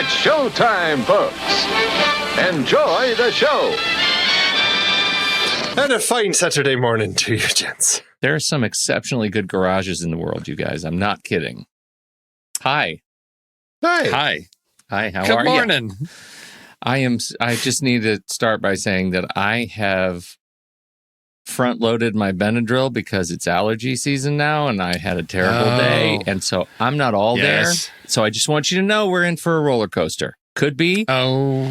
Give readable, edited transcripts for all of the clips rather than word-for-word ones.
It's showtime, folks. Enjoy the show. And a fine Saturday morning to you, gents. There are some exceptionally good garages in the world, you guys. I'm not kidding. Hi. Hi. How Good are you? morning. I just need to start by saying that I have front-loaded my Benadryl because it's allergy season now, and I had a terrible day, and so I'm not all there. So I just want you to know we're in for a roller coaster. Could be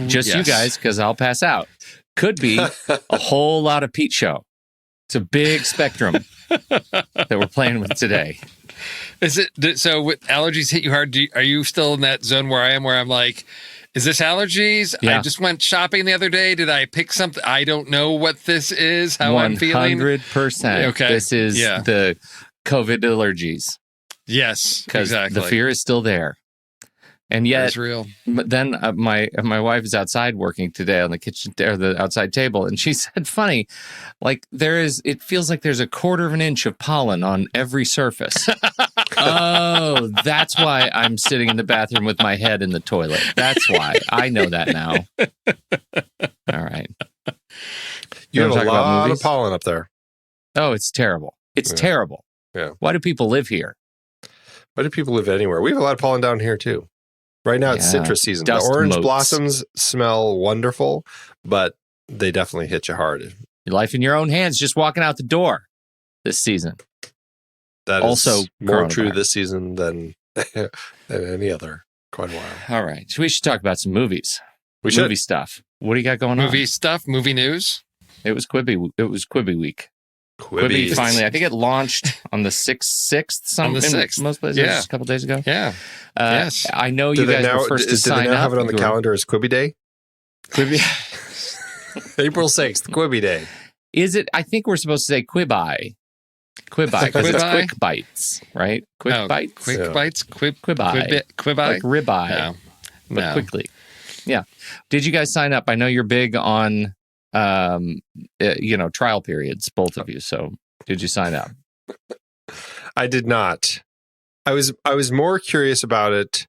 just you guys, because I'll pass out. Could be a whole lot of Pete show. It's a big spectrum that we're playing with today. Is it so? With allergies hit you hard? Are you still in that zone where I am, where I'm like, is this allergies? Yeah. I just went shopping the other day. Did I pick something? I don't know what this is. How I'm feeling. 100%. Okay. This is the COVID allergies. Yes, because exactly. the fear is still there. And yet, it's real. But then my wife is outside working today on the kitchen or the outside table, and she said, "Funny, like it feels like there's a quarter of an inch of pollen on every surface." Oh, that's why I'm sitting in the bathroom with my head in the toilet. That's why I know that now. All right, you have a lot of pollen up there. Oh, it's terrible. It's terrible. Yeah. Why do people live here? Why do people live anywhere? We have a lot of pollen down here too. Right now, it's citrus season. The orange blossoms smell wonderful, but they definitely hit you hard. Your life in your own hands, just walking out the door this season. That also is more true this season than any other, quite a while. All right. We should talk about some movies. We should. Movie stuff. What do you got going on? Movie stuff, movie news. It was Quibi week. Quibi finally, I think it launched on the 6th. On the 6th. Most places, a couple days ago. Yeah. Yes. I know you guys were first to sign up. Do they now have it on the calendar as Quibi Day? Quibi. April 6th, Quibi Day. Is it? I think we're supposed to say Quibi. Quibi, because it's quick bites, right? Quick bites? Quick bites? Quibi. Quibi? Like ribeye. But quickly. Yeah. Did you guys sign up? I know you're big on... trial periods, both of you. So did you sign up? I did not. I was more curious about it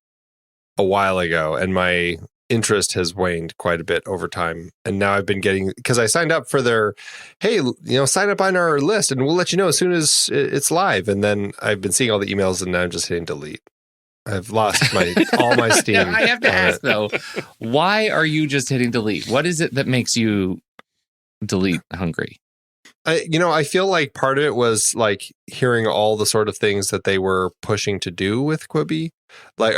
a while ago, and my interest has waned quite a bit over time. And now I've been getting, because I signed up for their, hey, sign up on our list and we'll let you know as soon as it's live. And then I've been seeing all the emails and now I'm just hitting delete. I've lost all my steam. I have to ask though, why are you just hitting delete? What is it that makes you delete hungry? I feel like part of it was like hearing all the sort of things that they were pushing to do with Quibi, like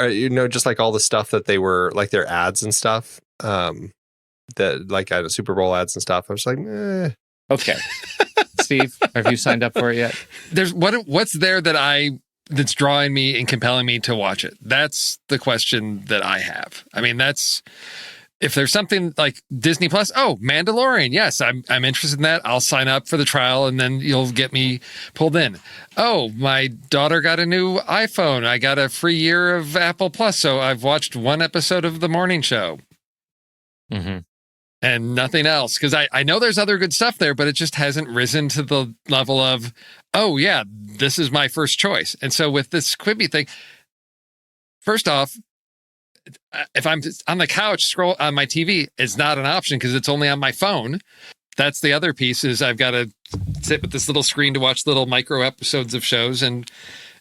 just like all the stuff that they were like their ads and stuff, that like Super Bowl ads and stuff. I was like, okay. Steve, have you signed up for it yet? There's what's there that's drawing me and compelling me to watch it. That's the question that I have. I mean, if there's something like Disney Plus, Mandalorian, yes, I'm interested in that. I'll sign up for the trial and then you'll get me pulled in. Oh, my daughter got a new iPhone. I got a free year of Apple Plus, so I've watched one episode of The Morning Show. Mm-hmm. And nothing else. Because I know there's other good stuff there, but it just hasn't risen to the level of, this is my first choice. And so with this Quibi thing, first off, if I'm on the couch, scroll on my TV, it's not an option because it's only on my phone. That's the other piece is I've got to sit with this little screen to watch little micro episodes of shows. And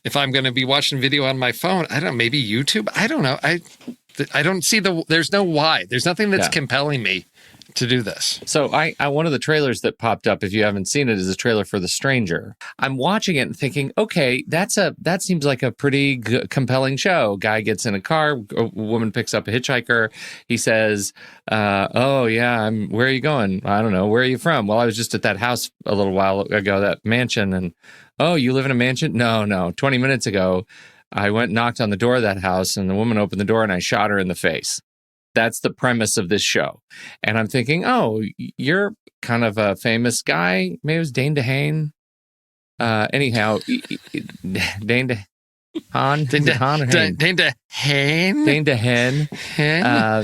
if I'm going to be watching video on my phone, I don't know, maybe YouTube. I don't know. I don't see there's no why. There's nothing that's compelling me to do this. So I one of the trailers that popped up, if you haven't seen it, is a trailer for The Stranger. I'm watching it and thinking, okay, that seems like a pretty compelling show. Guy gets in a car, a woman picks up a hitchhiker. He says, where are you going? I don't know. Where are you from? Well, I was just at that house a little while ago, that mansion. And, oh, you live in a mansion? No. 20 minutes ago, I went and knocked on the door of that house and the woman opened the door and I shot her in the face. That's the premise of this show. And I'm thinking, you're kind of a famous guy. Maybe it was Dane DeHaan. Anyhow, Dane DeHaan.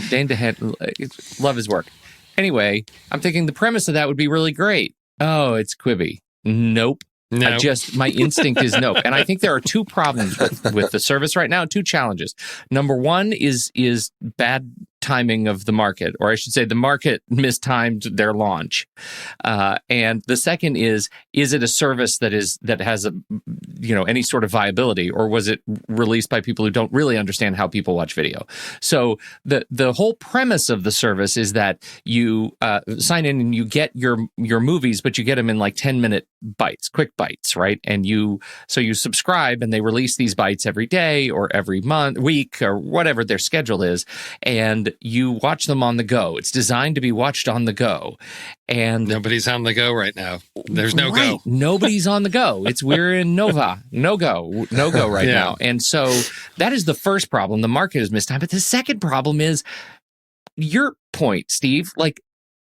Dane DeHaan. Love his work. Anyway, I'm thinking the premise of that would be really great. Oh, it's Quibi. Nope. No. My instinct is no. And I think there are two problems with the service right now, two challenges. Number one is bad timing of the market, or I should say the market mistimed their launch. And the second is it a service that has any sort of viability, or was it released by people who don't really understand how people watch video? So the whole premise of the service is that you sign in and you get your movies, but you get them in like 10-minute bites, quick bites, right? And you subscribe, and they release these bites every day or every week or whatever their schedule is, and you watch them on the go. It's designed to be watched on the go. And nobody's on the go right now. There's no go. Nobody's on the go. We're in no go right now. And so that is the first problem. The market is mistimed. But the second problem is your point, Steve. Like,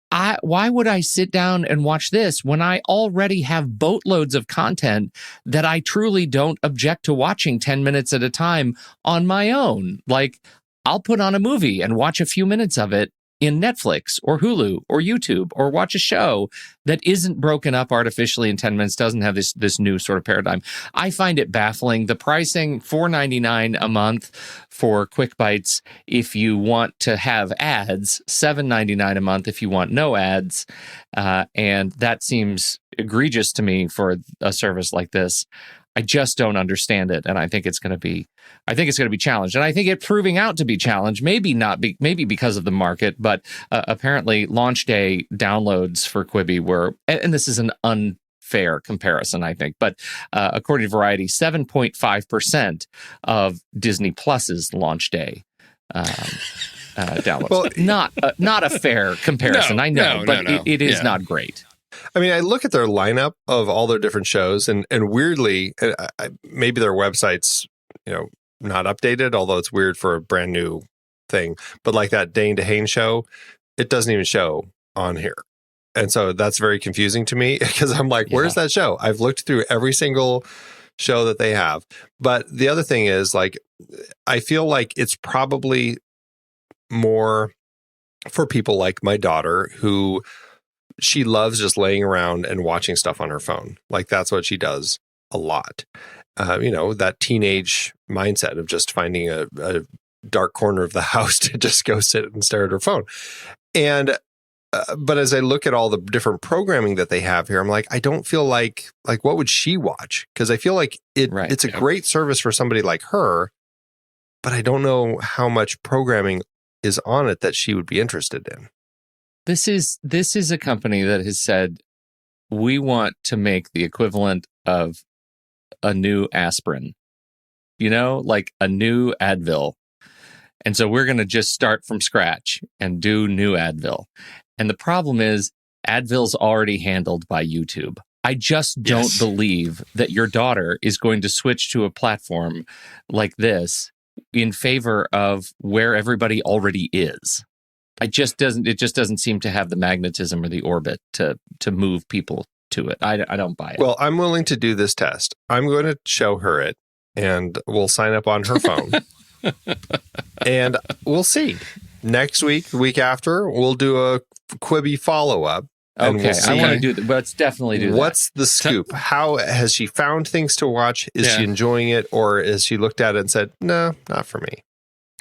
why would I sit down and watch this when I already have boatloads of content that I truly don't object to watching 10 minutes at a time on my own? Like, I'll put on a movie and watch a few minutes of it in Netflix or Hulu or YouTube, or watch a show that isn't broken up artificially in 10 minutes, doesn't have this new sort of paradigm. I find it baffling. The pricing, $4.99 a month for quick bites if you want to have ads, $7.99 a month if you want no ads. And that seems egregious to me for a service like this. I just don't understand it, and I think it's going to be challenged, and I think it proving out to be challenged. Maybe because of the market, but apparently launch day downloads for Quibi were, and this is an unfair comparison, I think, but according to Variety, 7.5% of Disney Plus's launch day downloads. Well, not a fair comparison, I know, but it is not great. I mean, I look at their lineup of all their different shows, and weirdly, maybe their website's not updated, although it's weird for a brand new thing. But like that Dane DeHaan show, it doesn't even show on here, and so that's very confusing to me because I'm like, where's that show? I've looked through every single show that they have. But the other thing is, like, I feel like it's probably more for people like my daughter who. She loves just laying around and watching stuff on her phone. Like, that's what she does a lot. That teenage mindset of just finding a dark corner of the house to just go sit and stare at her phone. And, but as I look at all the different programming that they have here, I'm like, I don't feel like what would she watch? Because I feel like it's a great service for somebody like her, but I don't know how much programming is on it that she would be interested in. This is a company that has said, we want to make the equivalent of a new aspirin, like a new Advil. And so we're going to just start from scratch and do new Advil. And the problem is Advil's already handled by YouTube. I just don't believe that your daughter is going to switch to a platform like this in favor of where everybody already is. It just doesn't seem to have the magnetism or the orbit to move people to it. I don't buy it. Well, I'm willing to do this test. I'm going to show her it, and we'll sign up on her phone. And we'll see. Next week, the week after, we'll do a Quibi follow-up. And okay, I want to do that. Let's definitely do that. What's the scoop? How has she found things to watch? Is she enjoying it, or has she looked at it and said, no, not for me?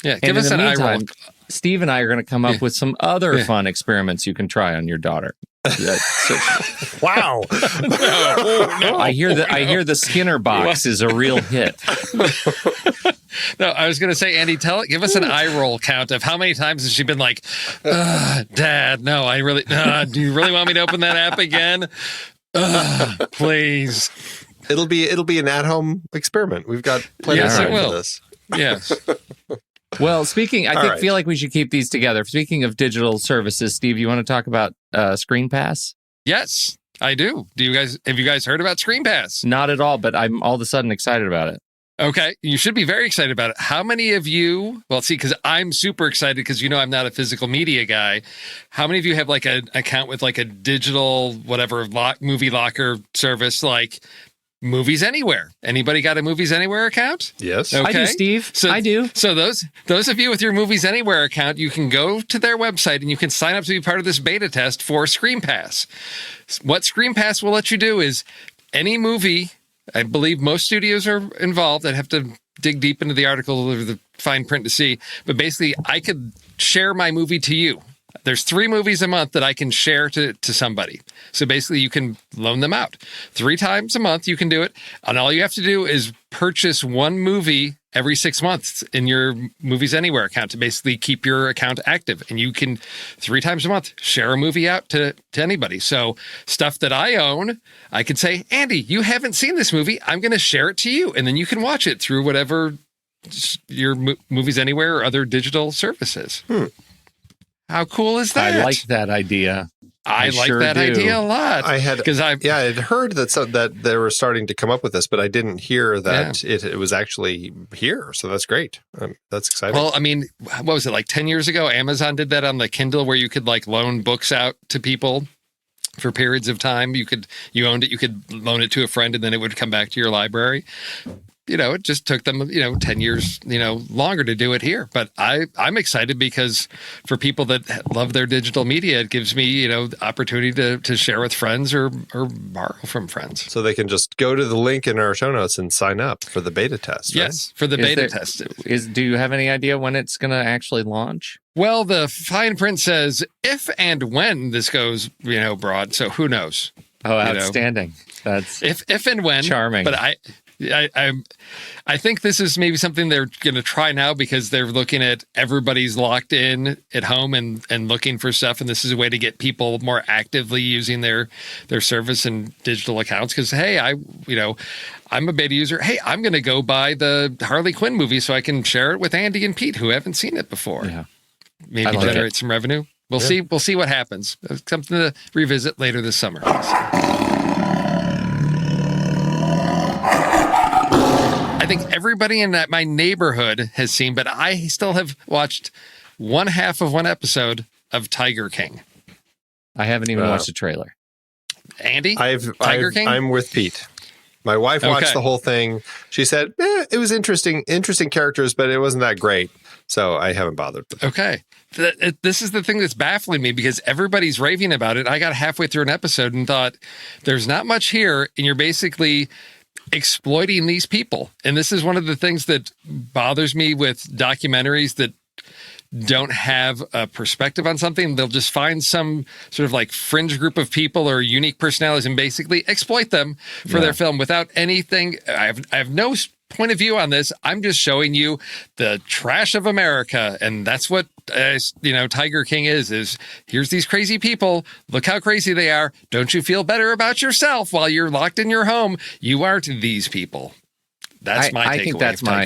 Yeah, give us an eye roll. Steve and I are going to come up with some other fun experiments you can try on your daughter. Wow! No. I hear the Skinner box is a real hit. No, I was going to say, Andy, give us an eye roll count of how many times has she been like, Dad, no, do you really want me to open that app again? Please. It'll be an at-home experiment. We've got plenty of time for this. Yes. Well, feel like we should keep these together. Speaking of digital services, Steve, you want to talk about Screenpass? Yes, I do. Have you guys heard about Screenpass? Not at all, but I'm all of a sudden excited about it. Okay, you should be very excited about it. How many of you, because I'm super excited because I'm not a physical media guy. How many of you have like an account with like a digital, whatever, movie locker service like Movies Anywhere? Anybody got a Movies Anywhere account? Yes. Okay. I do, Steve. I do. So those of you with your Movies Anywhere account, you can go to their website and you can sign up to be part of this beta test for Screenpass. What Screenpass will let you do is any movie. I believe most studios are involved. I'd have to dig deep into the article or the fine print to see. But basically, I could share my movie to you. There's 3 movies a month that I can share to somebody. So basically, you can loan them out 3 times a month. You can do it. And all you have to do is purchase one movie every 6 months in your Movies Anywhere account to basically keep your account active. And you can 3 times a month share a movie out to anybody. So stuff that I own, I could say, Andy, you haven't seen this movie. I'm going to share it to you. And then you can watch it through whatever your Movies Anywhere or other digital services. How cool is that? I like that idea. I like that idea a lot. I had heard that they were starting to come up with this, but I didn't hear that it was actually here. So that's great. That's exciting. Well, I mean, what was it, like 10 years ago? Amazon did that on the Kindle where you could like loan books out to people for periods of time. You owned it, you could loan it to a friend and then it would come back to your library. It just took them, 10 years, longer to do it here. But I'm excited because for people that love their digital media, it gives me, the opportunity to share with friends or borrow from friends. So they can just go to the link in our show notes and sign up for the beta test. Right? Yes, for the beta test. Do you have any idea when it's going to actually launch? Well, the fine print says if and when this goes, broad. So who knows? Oh, outstanding. That's if and when. Charming. But I think this is maybe something they're going to try now because they're looking at everybody's locked in at home and looking for stuff. And this is a way to get people more actively using their service and digital accounts. Because, hey, I'm a beta user. Hey, I'm going to go buy the Harley Quinn movie so I can share it with Andy and Pete who haven't seen it before. Yeah. Maybe generate some revenue. We'll see. We'll see what happens. Something to revisit later this summer. I think everybody in my neighborhood has seen, but I still have watched one half of one episode of Tiger King. I haven't even watched the trailer. Andy, Tiger King? I'm with Pete. My wife watched the whole thing. She said, it was interesting characters, but it wasn't that great. So I haven't bothered. Okay. This is the thing that's baffling me because everybody's raving about it. I got halfway through an episode and thought, there's not much here. And you're basically exploiting these people. And this is one of the things that bothers me with documentaries that don't have a perspective on something. They'll just find some sort of like fringe group of people or unique personalities and basically exploit them for their film without anything. I have no point of view on this. I'm just showing you the trash of America. And that's what, Tiger King is here's these crazy people. Look how crazy they are. Don't you feel better about yourself while you're locked in your home? You aren't these people. That's my takeaway. I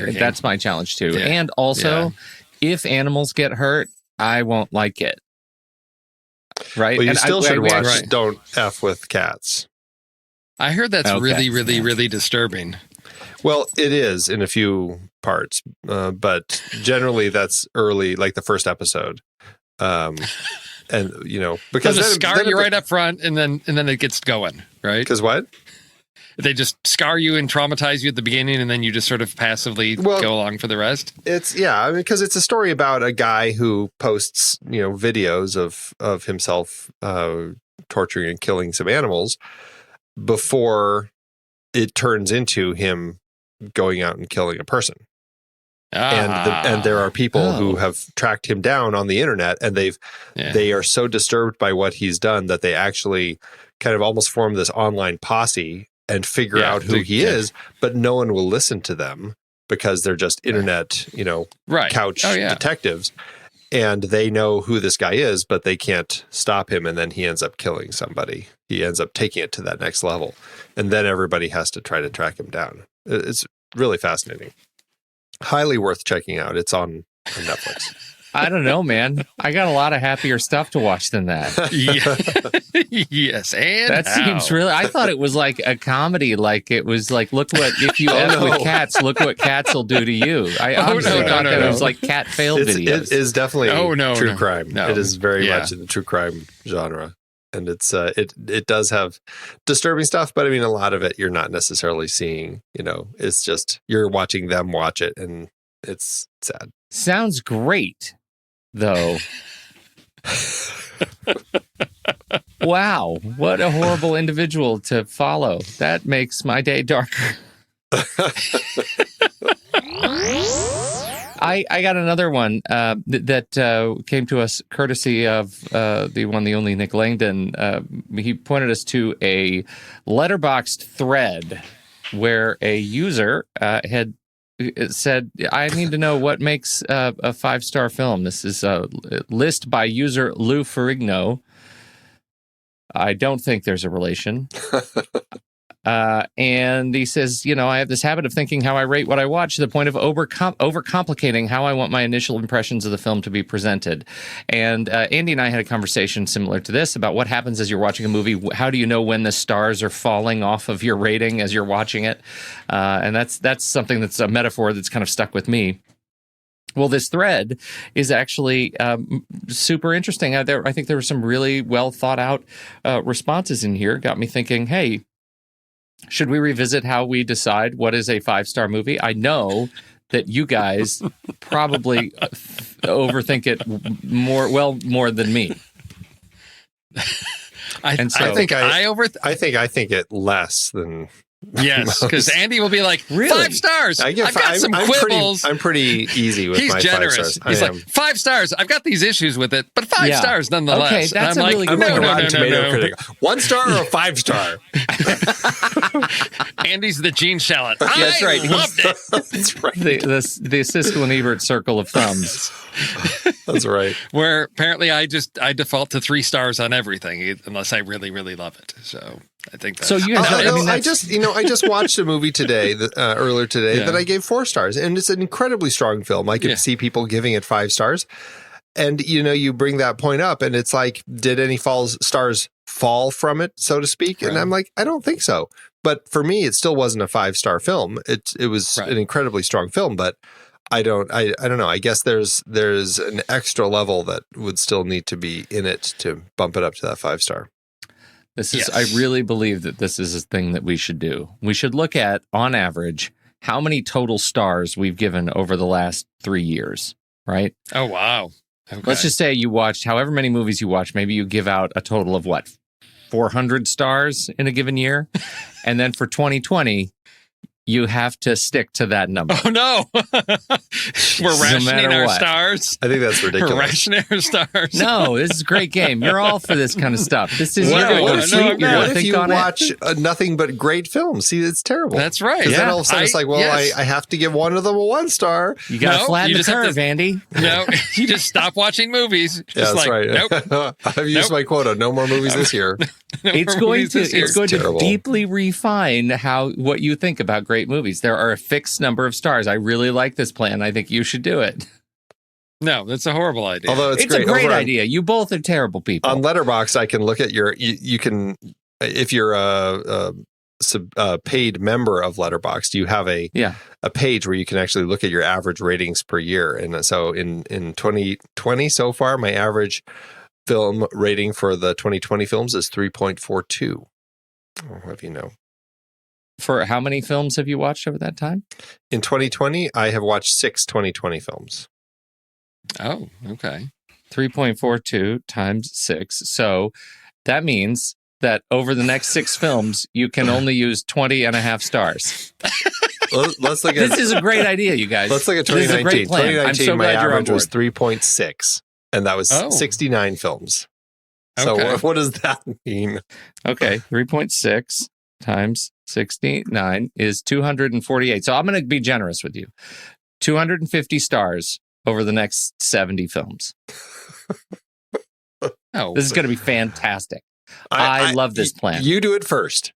think that's my challenge too. Yeah. And also, if animals get hurt, I won't like it. Right? Well, you still should watch Don't F with Cats. I heard that's really, really, really disturbing. Well, it is in a few parts, but generally that's early, like the first episode. And because they scar you right up front, and then it gets going, right? Because what? They just scar you and traumatize you at the beginning, and then you just sort of passively go along for the rest. It's because it's a story about a guy who posts videos of himself torturing and killing some animals before it turns into him going out and killing a person. And there are people who have tracked him down on the internet, and they are so disturbed by what he's done that they actually kind of almost form this online posse and figure out who he is, but no one will listen to them because they're just internet, couch detectives. And they know who this guy is, but they can't stop him. And then he ends up killing somebody. He ends up taking it to that next level. And then everybody has to try to track him down. It's really fascinating. Highly worth checking out. It's on Netflix. I don't know, man. I got a lot of happier stuff to watch than that. Yes, and that seems really. I thought it was like a comedy. Like it was like, look what if you F with cats, look what cats will do to you. I honestly thought that it was like cat fail videos. It is definitely true crime. No. It is very much in the true crime genre, and it's it does have disturbing stuff. But I mean, a lot of it you're not necessarily seeing. It's just you're watching them watch it, and it's sad. Sounds great. Though Wow, what a horrible individual to follow. That makes my day darker. I got another one that came to us courtesy of the one, the only Nick Langdon. He pointed us to a letterboxed thread where a user had said, I need to know what makes a 5-star film. This is a list by user Lou Ferrigno. I don't think there's a relation. And he says, I have this habit of thinking how I rate what I watch to the point of overcomplicating how I want my initial impressions of the film to be presented. And Andy and I had a conversation similar to this about what happens as you're watching a movie. How do you know when the stars are falling off of your rating as you're watching it? And that's something that's a metaphor that's kind of stuck with me. Well, this thread is actually super interesting. I think there were some really well thought out responses in here. Got me thinking, hey, should we revisit how we decide what is a 5-star movie? I know that you guys probably overthink it more than me. I think it less than. Yes, because Andy will be like, really? 5 stars. I've got some quibbles. I'm pretty easy with He's my generous. 5 stars. He's like, 5 stars. I've got these issues with it, but 5 stars nonetheless. Okay, that's and I'm really like, good. I'm like a no. tomato critic. 1 star or a 5-star? Andy's the Gene Shalit. That's right. I loved it. That's right. The Siskel and Ebert circle of thumbs. That's right. Where apparently I default to 3 stars on everything unless I really, really love it. So I think that's... So you guys, I just watched a movie today, earlier today, that I gave 4 stars, and it's an incredibly strong film. I could see people giving it 5 stars, and you bring that point up, and it's like, did any stars fall from it, so to speak? Right. And I'm like, I don't think so. But for me, it still wasn't a 5-star film. It was an incredibly strong film, but I don't know. I guess there's an extra level that would still need to be in it to bump it up to that 5-star. This is, I really believe that this is a thing that we should do. We should look at, on average, how many total stars we've given over the last 3 years, right? Oh, wow. Okay. Let's just say you watched however many movies you watched. Maybe you give out a total of 400 stars in a given year. And then for 2020, you have to stick to that number. Oh, no. We're rationing our stars. I think that's ridiculous. We're rationing our stars. No, this is a great game. You're all for this kind of stuff. This is what if you on watch nothing but great films? See, it's terrible. That's right. Because then all of a sudden it's like, I have to give one of them a 1 star. You got to flatten the curve, Andy. No, you just stop watching movies. Just that's right. Nope. I've used my quota. No more movies this year. It's going to deeply refine what you think about great movies. There are a fixed number of stars. I really like this plan. I think you should do it. No, that's a horrible idea. Although it's a great idea. You both are terrible people. On Letterboxd, I can look at you can, if you're a paid member of Letterboxd, you have a page where you can actually look at your average ratings per year. And so in 2020 so far, my average film rating for the 2020 films is 3.42. What do you know? For how many films have you watched over that time? In 2020, I have watched 6 2020 films. Oh, okay. 3.42 times 6. So that means that over the next 6 films, you can only use 20.5 stars. Let's look at this is a great idea, you guys. Let's look at 2019. This is a great plan. 2019, I'm so my glad you're on average board. was 3.6, and that was 69 films. So what does that mean? Okay, 3.6 times 69 is 248. So I'm going to be generous with you. 250 stars over the next 70 films. This is going to be fantastic. I love this plan. You do it first.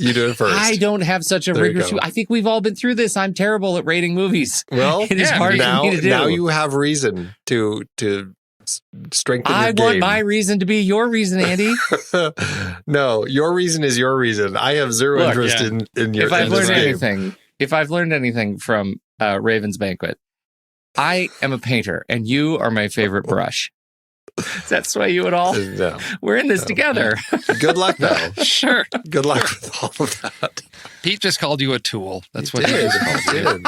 I don't have such a rigorous... I think we've all been through this. I'm terrible at rating movies. Well, it is hard for me to do. Now you have reason to strengthen your game. I want my reason to be your reason, Andy. No, your reason is your reason. I have zero interest in your. If I've learned anything from Raven's Banquet, I am a painter, and you are my favorite brush. Does that sway you at all? No. We're in this together. Good luck, though. Sure. Good luck with all of that. Pete just called you a tool. That's what he just called you.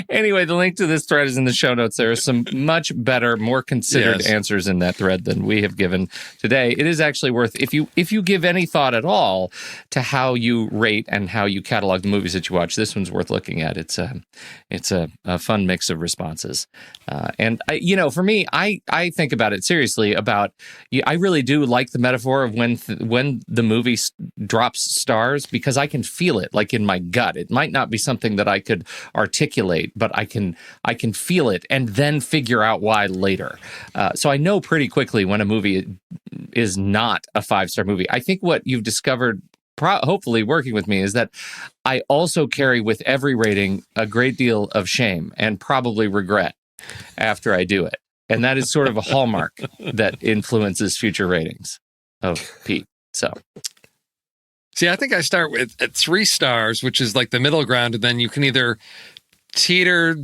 Anyway, the link to this thread is in the show notes. There are some much better, more considered answers in that thread than we have given today. It is actually worth, if you give any thought at all to how you rate and how you catalog the movies that you watch, this one's worth looking at. It's a fun mix of responses. And for me, I think about it seriously. I really do like the metaphor of when the movie drops stars, because I can feel it like in my gut. It might not be something that I could articulate, but I can feel it and then figure out why later. So I know pretty quickly when a movie is not a 5-star movie. I think what you've discovered, hopefully working with me, is that I also carry with every rating a great deal of shame and probably regret after I do it. And that is sort of a hallmark that influences future ratings of Pete. So, see, I think I start at 3 stars, which is like the middle ground, and then you can either teeter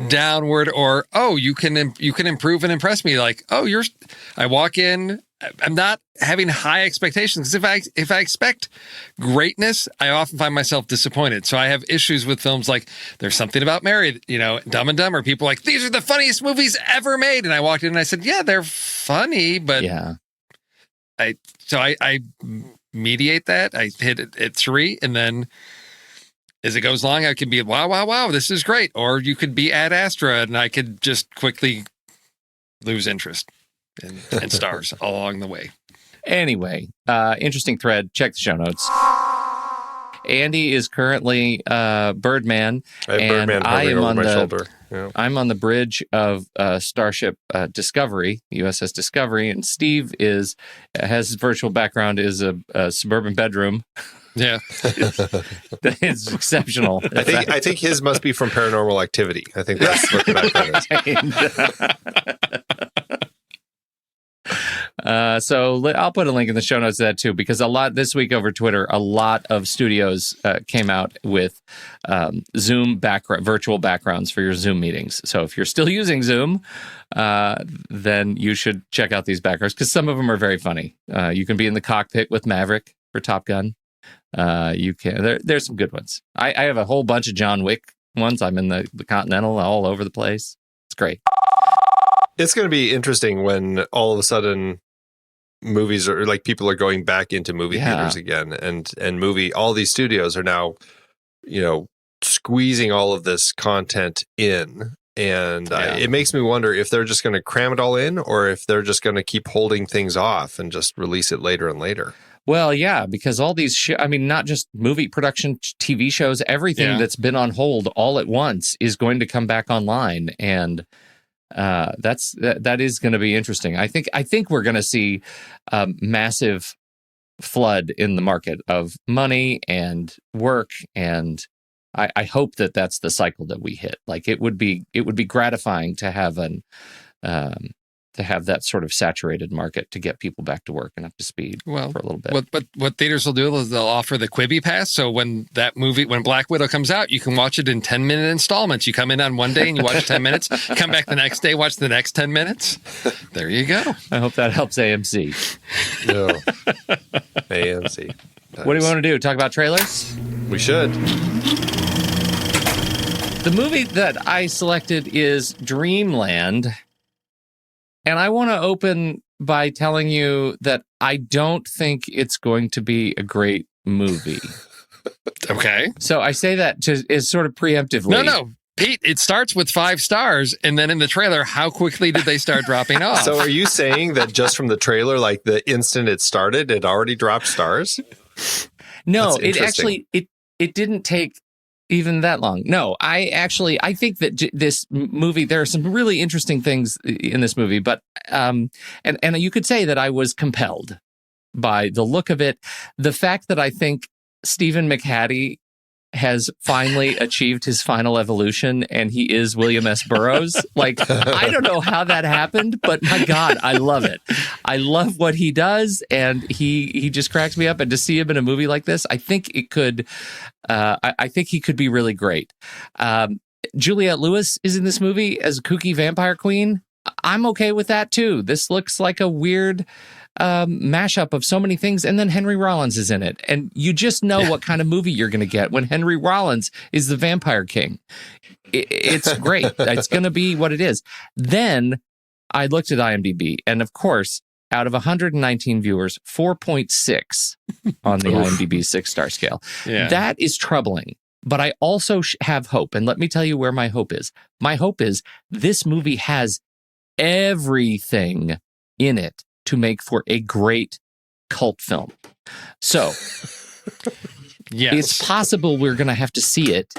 downward or you can improve and impress me. Like, I walk in, I'm not having high expectations, because if I expect greatness, I often find myself disappointed. So I have issues with films like There's Something About Mary, Dumb and Dumber. People are like, these are the funniest movies ever made, and I walked in and I said, yeah, they're funny, but yeah. I mediate that. I hit it at 3, and then as it goes along, I can be wow, this is great, or you could be Ad Astra, and I could just quickly lose interest and stars along the way. Anyway, interesting thread. Check the show notes. Andy is currently Birdman. I have Birdman hovering over my shoulder. Yeah. I'm on the bridge of Starship Discovery, USS Discovery, and Steve has his virtual background is a suburban bedroom. Yeah, it's exceptional. I think his must be from Paranormal Activity. I think that's what the background is. So I'll put a link in the show notes to that too, because this week over Twitter, a lot of studios came out with Zoom virtual backgrounds for your Zoom meetings. So if you're still using Zoom, then you should check out these backgrounds, because some of them are very funny. You can be in the cockpit with Maverick for Top Gun. You can. There's some good ones. I have a whole bunch of John Wick ones. I'm in the Continental all over the place. It's great. It's going to be interesting when all of a sudden movies are like, people are going back into movie theaters again, and all these studios are now, squeezing all of this content in. And it makes me wonder if they're just going to cram it all in, or if they're just going to keep holding things off and just release it later and later. Well, yeah, because all these, not just movie production, TV shows, everything that's been on hold all at once is going to come back online, and that is going to be interesting. I think we're going to see a massive flood in the market of money and work, and I hope that that's the cycle that we hit. Like, it would be gratifying to have that sort of saturated market to get people back to work and up to speed for a little bit. What theaters will do is they'll offer the Quibi pass. So when Black Widow comes out, you can watch it in 10-minute installments. You come in on one day and you watch 10 minutes, come back the next day, watch the next 10 minutes. There you go. I hope that helps AMC. No. AMC. Nice. What do you want to do? Talk about trailers? We should. The movie that I selected is Dreamland. And I want to open by telling you that I don't think it's going to be a great movie. Okay. So I say that is sort of preemptively. No. Pete, it starts with 5 stars, and then in the trailer, how quickly did they start dropping off? So are you saying that just from the trailer, like the instant it started, it already dropped stars? No, it actually, it didn't take even that long. No, I think that this movie, there are some really interesting things in this movie, but and you could say that I was compelled by the look of it. The fact that I think Stephen McHattie has finally achieved his final evolution, and he is William S. Burroughs. Like, I don't know how that happened, but my God, I love it. I love what he does, and he just cracks me up. And to see him in a movie like this, I think it could. I think he could be really great. Juliette Lewis is in this movie as a kooky vampire queen. I'm okay with that too. This looks like a weird mashup of so many things, and then Henry Rollins is in it, and you just know what kind of movie you're going to get when Henry Rollins is the Vampire King. It's great. It's going to be what it is. Then I looked at IMDb, and of course, out of 119 viewers, 4.6 on the IMDb 6-star scale. Yeah. That is troubling. But I also have hope, and let me tell you where my hope is. My hope is this movie has everything in it to make for a great cult film. So Yes. it's possible we're going to have to see it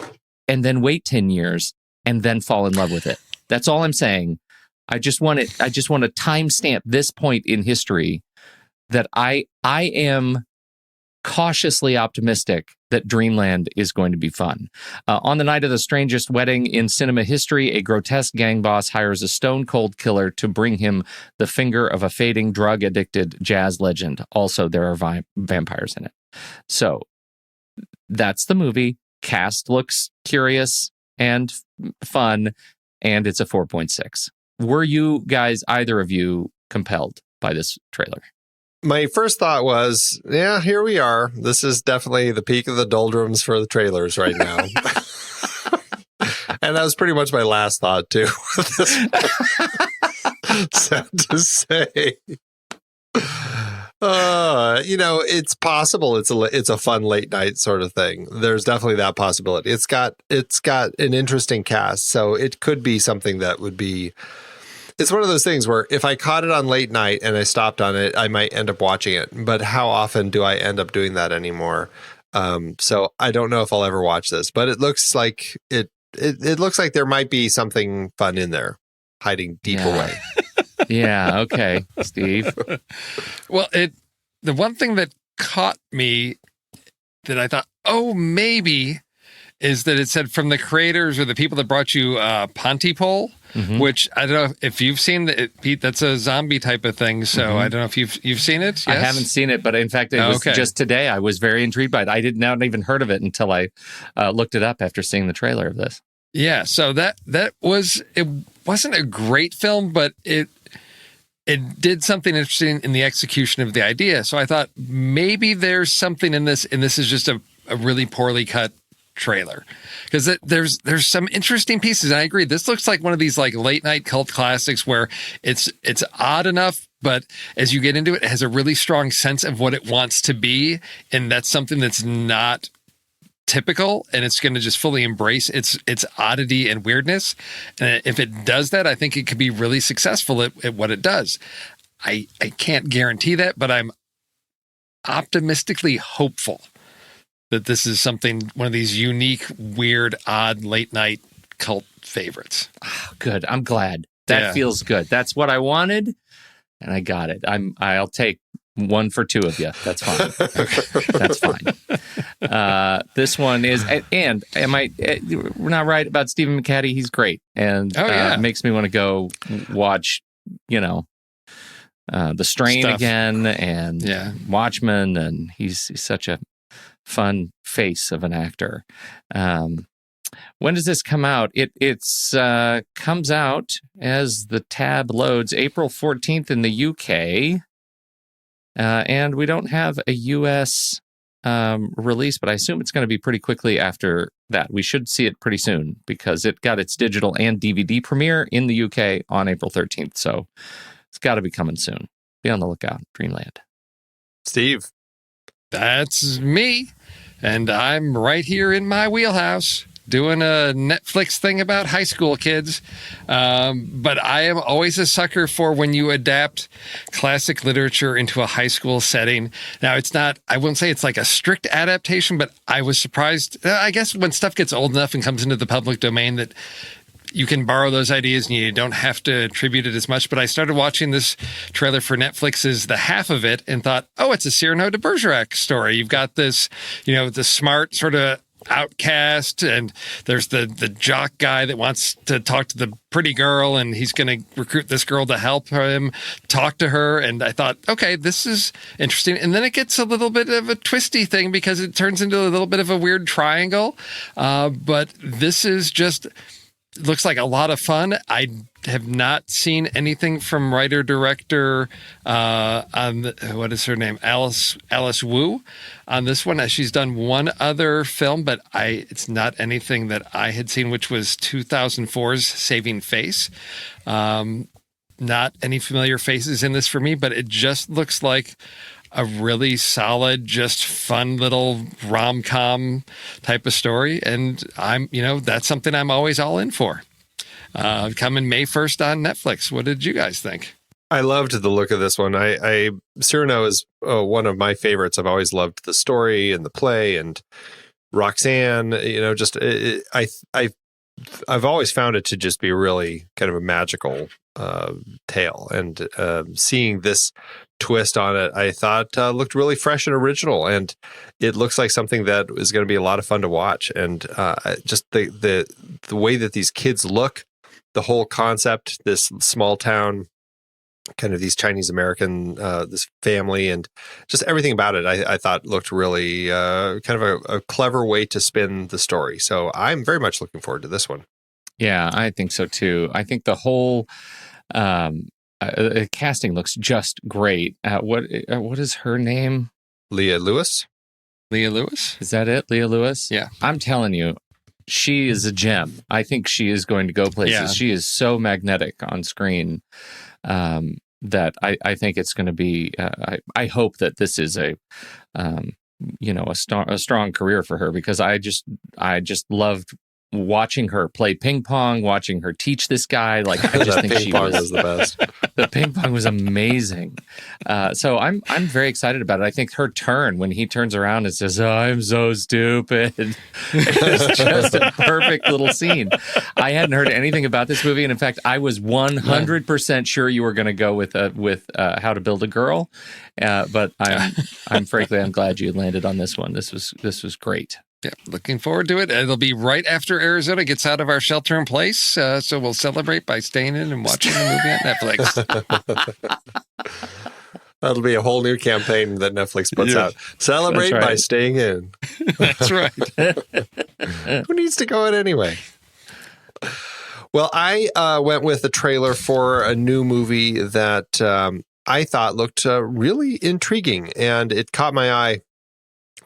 and then wait 10 years and then fall in love with it. That's all I'm saying. I just want to timestamp this point in history that I am cautiously optimistic that Dreamland is going to be fun. On the night of the strangest wedding in cinema history, a grotesque gang boss hires a stone-cold killer to bring him the finger of a fading, drug-addicted jazz legend. Also, there are vampires in it. So that's the movie. Cast looks curious and fun, and it's a 4.6. Were you guys, either of you, compelled by this trailer? My first thought was, yeah, here we are. This is definitely the peak of the doldrums for the trailers right now. And that was pretty much my last thought, too. Sad to say. It's possible it's a fun late night sort of thing. There's definitely that possibility. It's got an interesting cast, so it could be something that would be. It's one of those things where if I caught it on late night and I stopped on it, I might end up watching it. But how often do I end up doing that anymore? So I don't know if I'll ever watch this. But it looks like it looks like there might be something fun in there, hiding deep away. Yeah. Okay, Steve. Well, the one thing that caught me that I thought, oh, maybe, is that it said from the creators or the people that brought you Pontypool, which I don't know if you've seen it, Pete. That's a zombie type of thing. So I don't know if you've seen it. Yes? I haven't seen it, but in fact, it was just today. I was very intrigued by it. I not even heard of it until I looked it up after seeing the trailer of this. Yeah. So it wasn't a great film, but it did something interesting in the execution of the idea. So I thought maybe there's something in this, and this is just a really poorly cut trailer, because there's some interesting pieces. And I agree, this looks like one of these like late night cult classics where it's odd enough, but as you get into it, it has a really strong sense of what it wants to be, and that's something that's not typical, and it's going to just fully embrace its oddity and weirdness. And if it does that, I think it could be really successful at what it does. I can't guarantee that, but I'm optimistically hopeful that this is one of these unique, weird, odd, late night cult favorites. Oh, good. I'm glad. That feels good. That's what I wanted, and I got it. I'll take one for two of you. That's fine. That's fine. This one is, and we're not right about Stephen McHattie. He's great, and makes me want to go watch, The Strain again, and Watchmen, and he's such a fun face of an actor. When does this come out? It's comes out as the tab loads April 14th in the UK. And we don't have a US release, but I assume it's going to be pretty quickly after that. We should see it pretty soon because it got its digital and DVD premiere in the UK on April 13th. So it's got to be coming soon. Be on the lookout, Dreamland. Steve. That's me. And I'm right here in my wheelhouse doing a Netflix thing about high school kids. But I am always a sucker for when you adapt classic literature into a high school setting. Now, I wouldn't say it's like a strict adaptation, but I was surprised. I guess when stuff gets old enough and comes into the public domain that you can borrow those ideas and you don't have to attribute it as much. But I started watching this trailer for Netflix's The Half of It and thought, oh, it's a Cyrano de Bergerac story. You've got this, the smart sort of outcast, and there's the jock guy that wants to talk to the pretty girl, and he's going to recruit this girl to help him talk to her. And I thought, okay, this is interesting. And then it gets a little bit of a twisty thing because it turns into a little bit of a weird triangle. But this is just It looks like a lot of fun. I have not seen anything from writer-director what is her name? Alice Wu on this one. She's done one other film, but it's not anything that I had seen, which was 2004's Saving Face. Not any familiar faces in this for me, but it just looks like a really solid, just fun little rom-com type of story. And that's something I'm always all in for. Coming May 1st on Netflix. What did you guys think? I loved the look of this one. Cyrano is one of my favorites. I've always loved the story and the play, and Roxanne, I've always found it to just be really kind of a magical tale. And seeing this twist on it, I thought looked really fresh and original, and it looks like something that is going to be a lot of fun to watch. And just the way that these kids look, the whole concept, this small town, kind of these Chinese American, this family, and just everything about it, I thought looked really kind of a clever way to spin the story. So I'm very much looking forward to this one. Yeah, I think so too. I think the whole casting looks just great. What is her name? Leah Lewis? Is that it? Leah Lewis? Yeah. I'm telling you, she is a gem. I think she is going to go places. Yeah. She is so magnetic on screen that I think it's going to be. I hope that this is a strong career for her, because I just loved watching her play ping pong, watching her teach this guy. Like, I just think she was the best. The ping pong was amazing. So I'm very excited about it. I think her turn, when he turns around and says, "Oh, I'm so stupid," it's just a perfect little scene. I hadn't heard anything about this movie, and in fact, I was 100% sure you were going to go with How to Build a Girl, but I'm glad you landed on this one. This was great. Yeah, looking forward to it. It'll be right after Arizona gets out of our shelter in place, so we'll celebrate by staying in and watching the movie on Netflix. That'll be a whole new campaign that Netflix puts out. Celebrate by staying in. That's right. Who needs to go in anyway? Well, I went with the trailer for a new movie that I thought looked really intriguing, and it caught my eye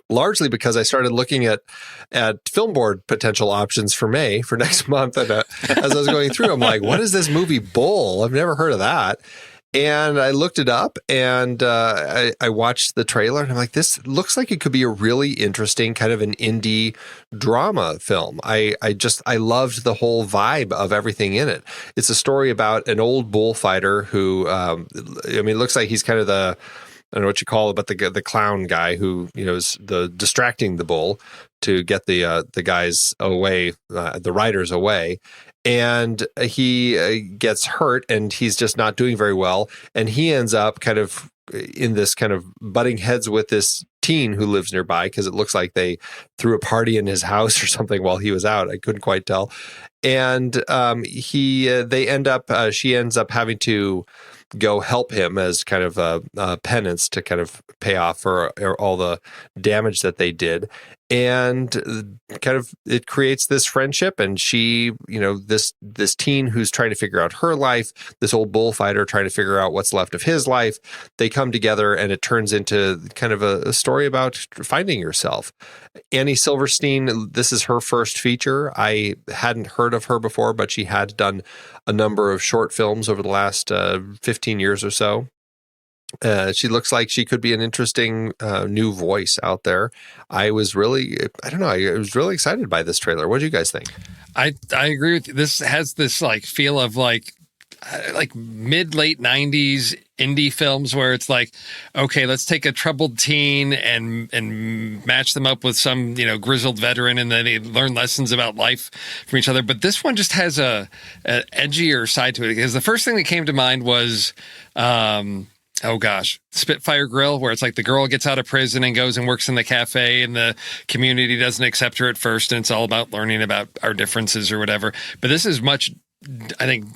largely because I started looking at film board potential options for May, for next month. And as I was going through, I'm like, what is this movie Bull? I've never heard of that. And I looked it up, and I watched the trailer, and I'm like, this looks like it could be a really interesting kind of an indie drama film. I loved the whole vibe of everything in it. It's a story about an old bullfighter who, it looks like he's kind of I don't know what you call it, but the clown guy who, is the distracting the bull to get the guys away, the riders away. And he gets hurt, and he's just not doing very well. And he ends up kind of in this kind of butting heads with this teen who lives nearby, because it looks like they threw a party in his house or something while he was out. I couldn't quite tell. And she ends up having to go help him as kind of a penance to kind of pay off for all the damage that they did. And kind of it creates this friendship, and she, this teen who's trying to figure out her life, this old bullfighter trying to figure out what's left of his life, they come together, and it turns into kind of a story about finding yourself. Annie Silverstein, this is her first feature. I hadn't heard of her before, but she had done a number of short films over the last 15 years or so. She looks like she could be an interesting new voice out there. I was really excited by this trailer. What do you guys think? I agree with you. This has this feel of like mid-late 90s indie films where it's like, okay, let's take a troubled teen and match them up with some, grizzled veteran, and then they learn lessons about life from each other. But this one just has a edgier side to it, because the first thing that came to mind was Spitfire Grill, where it's like the girl gets out of prison and goes and works in the cafe, and the community doesn't accept her at first, and it's all about learning about our differences or whatever. But this is much, I think,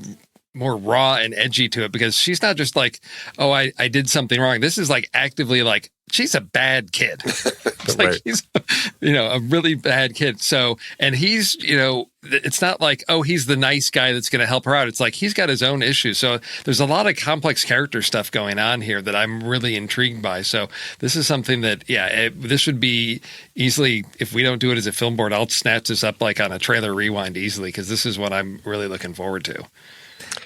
more raw and edgy to it, because she's not just like, oh, I did something wrong. This is like actively like, she's a bad kid. It's like Right. he's, a really bad kid. So, and he's, it's not like, oh, he's the nice guy that's going to help her out. It's like he's got his own issues. So there's a lot of complex character stuff going on here that I'm really intrigued by. So this is something that, this would be easily, if we don't do it as a film board, I'll snatch this up like on a trailer rewind easily, because this is what I'm really looking forward to.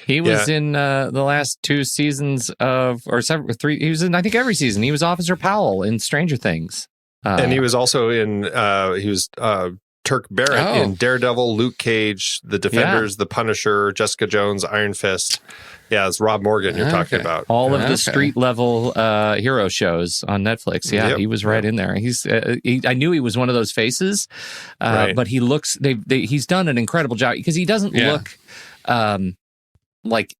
He was in the last 2 seasons three. He was in, I think, every season. He was Officer Powell in Stranger Things. And he was also in, Turk Barrett in Daredevil, Luke Cage, The Defenders, The Punisher, Jessica Jones, Iron Fist. Yeah, it's Rob Morgan you're talking about. All of the street level hero shows on Netflix. Yeah, he was right in there. I knew he was one of those faces, but he looks. He's done an incredible job, because he doesn't look like.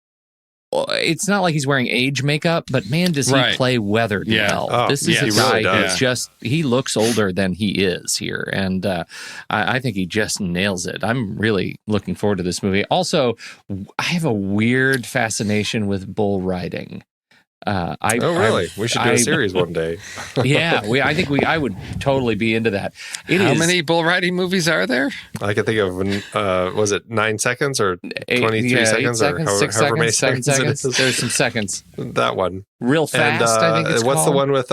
It's not like he's wearing age makeup, but man, does he play weathered well. Oh, this is a really guy who's he looks older than he is here. And I think he just nails it. I'm really looking forward to this movie. Also, I have a weird fascination with bull riding. Really? We should do a series one day. I would totally be into that. How many bull riding movies are there? I can think of, was it 9 seconds or 23 seconds, or however many seconds it is? There's some seconds. That one. Real Fast, and, I think it's what's called. the one with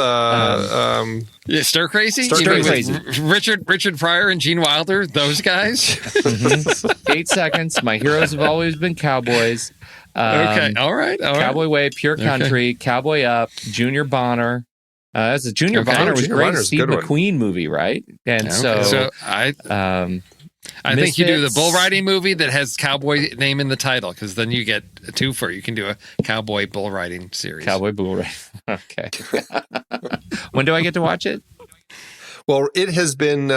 Stir Crazy? Stir Crazy. Richard Pryor and Gene Wilder, those guys? 8 seconds. My heroes have always been cowboys. Okay, all right. Cowboy Way, Pure Country, Cowboy Up, Junior Bonner. That's a Junior Bonner was Junior great. Bonner's Steve a good McQueen movie, right? And I think you do the bull riding movie that has cowboy name in the title, because then you get a twofer. You can do a cowboy bull riding series. Cowboy bull riding. Okay. When do I get to watch it? Well, it has been,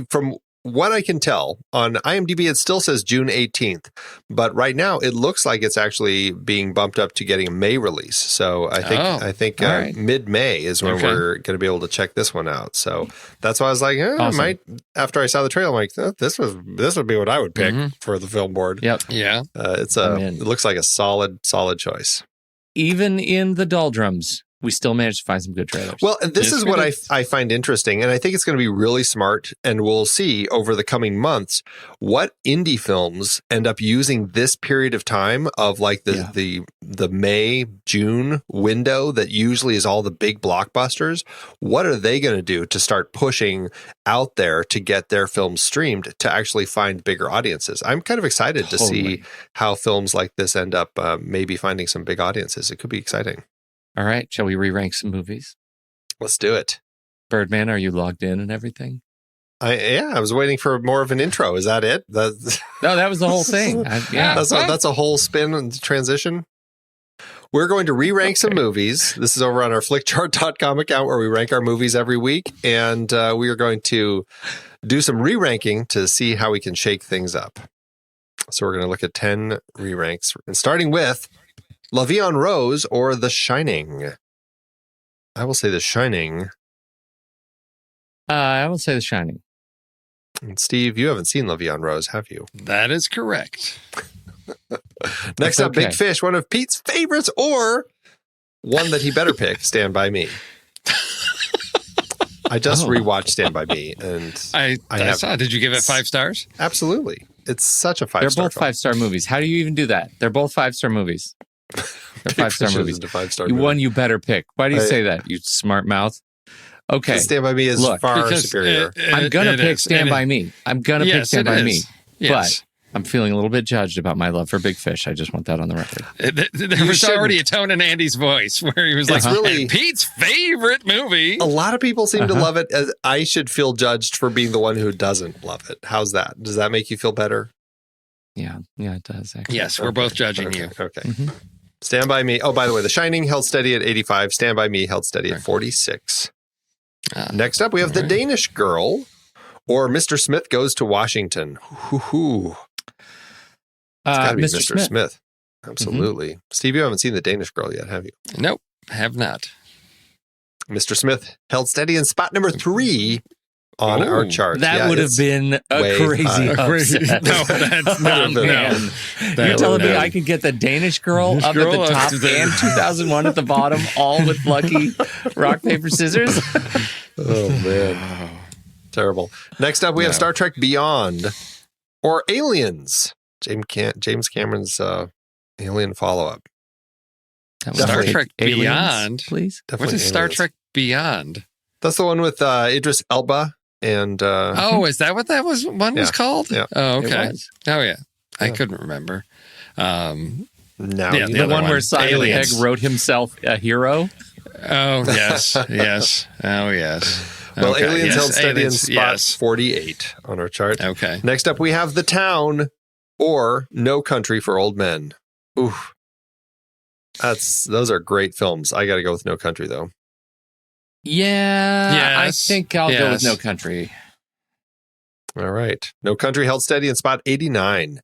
from what I can tell, on IMDb, it still says June 18th. But right now, it looks like it's actually being bumped up to getting a May release. So I think mid-May is when we're going to be able to check this one out. So that's why I was like, I might, after I saw the trailer, I'm like, this would be what I would pick for the film board. Yep. Yeah. It looks like a solid choice. Even in the doldrums, we still managed to find some good trailers. Well, and this is what I find interesting, and I think it's going to be really smart, and we'll see over the coming months what indie films end up using this period of time of like the May, June window that usually is all the big blockbusters. What are they going to do to start pushing out there to get their films streamed to actually find bigger audiences? I'm kind of excited to see how films like this end up maybe finding some big audiences. It could be exciting. All right. Shall we re-rank some movies? Let's do it. Birdman, are you logged in and everything? I was waiting for more of an intro. Is that it? No, that was the whole thing. That's a whole spin and transition. We're going to re-rank some movies. This is over on our flickchart.com account where we rank our movies every week. And we are going to do some re-ranking to see how we can shake things up. So we're going to look at 10 re-ranks. And starting with La Vie en Rose or The Shining. I will say The Shining. I will say The Shining. And Steve, you haven't seen La Vie en Rose, have you? That is correct. Next up, Big Fish, one of Pete's favorites, or one that he better pick, Stand By Me. I just rewatched Stand By Me, and I saw. Did you give it 5 stars? Absolutely. It's such a 5-star. They're both 5-star movies. How do you even do that? They're both 5-star movies. They're 5-star movies. One you better pick. Why do you say that, you smart mouth? Okay. Stand By Me is far superior. I'm going to pick Stand By Me. I'm going to pick Stand By Me. Yes. But I'm feeling a little bit judged about my love for Big Fish. I just want that on the record. There was already a tone in Andy's voice where he was like, really Pete's favorite movie. A lot of people seem to love it. As I should feel judged for being the one who doesn't love it. How's that? Does that make you feel better? Yeah, it does, actually. Yes, we're both judging you. Okay. Stand By Me. Oh, by the way, The Shining held steady at 85. Stand By Me held steady at 46. Next up, we have The Danish Girl or Mr. Smith Goes to Washington. It's got to be Mr. Smith. Absolutely. Steve, you haven't seen The Danish Girl yet, have you? Nope, have not. Mr. Smith held steady in spot number 3 on Ooh, our chart. That Yeah, would have it's been a way crazy high. upset. No, that's Oh, man. You're telling me I could get the Danish girl up at Girl the up top to the- and 2001 at the bottom, all with lucky rock, paper, scissors? Oh, man. Terrible. Next up, we have No. Star Trek Beyond or Aliens. James Cameron's Alien follow-up. That Star was Trek Aliens, Beyond? please. Definitely What is Star Aliens. Trek Beyond? That's the one with Idris Elba and Oh, is that what that was Yeah. called? Yeah. Oh, It okay. was. Oh, yeah. I Yeah. couldn't remember. now Yeah, you the The know. one where one. Simon Aliens. Pegg wrote himself a hero. Oh, yes. Yes. Oh, yes. Well, Okay, Aliens yes, held steady Aliens, in spot yes. 48 on our chart. Okay. Next up, we have The Town or No Country for Old Men. Ooh. Those are great films. I got to go with No Country, though. Yeah, I Yes. think I'll go with Yes. No Country. All right. No Country held steady in spot 89.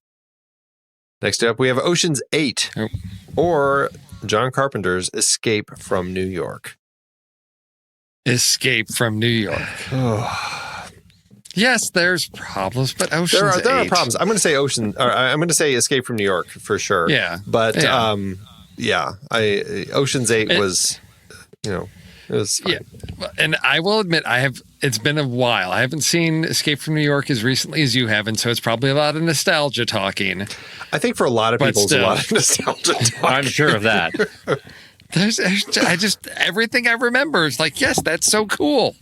Next up, we have Ocean's 8 Oh. or John Carpenter's Escape from New York. Escape from New York. Yes, there's problems, but Ocean's there are 8. problems. I'm going to say I'm going to say Escape from New York for sure. Yeah. But Yeah. Ocean's 8 was, it was fine. Yeah. And I will admit, it's been a while. I haven't seen Escape from New York as recently as you have, and so it's probably a lot of nostalgia talking. I think for a lot of But people, it's a still. lot of nostalgia talk. I'm sure of that. Everything I remember is like, yes, that's so cool.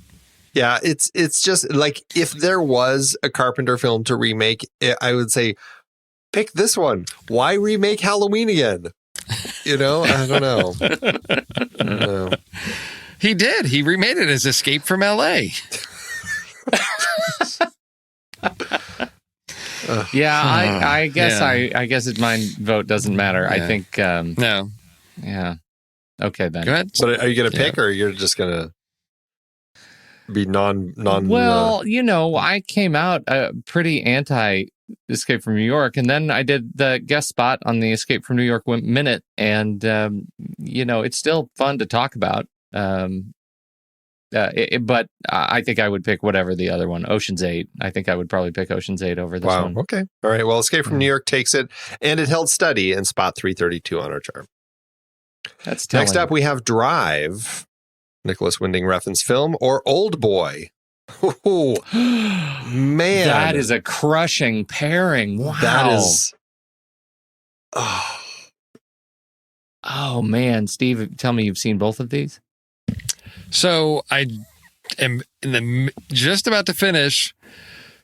Yeah, it's just like if there was a Carpenter film to remake, I would say pick this one. Why remake Halloween again? I don't know. I don't know. He did. He remade it as Escape from L.A. Yeah, I guess Yeah. I guess my vote doesn't matter. I Yeah. think No. yeah. Okay then. Go ahead. But are you going to Yeah. pick, or you're just going to be non? Well, I came out pretty anti Escape from New York, and then I did the guest spot on the Escape from New York Minute, and it's still fun to talk about. But I think I would pick whatever the other one, Ocean's 8. I think I would probably pick Ocean's 8 over this Wow. one. Okay. All right. Well, Escape from New York takes it, and it held steady in spot 332 on our chart. That's telling. Next up, we have Drive, Nicholas Winding Refn's film, or Old Boy. Oh, man. That is a crushing pairing. Wow. That is. Oh man, Steve, tell me you've seen both of these? So I am just about to finish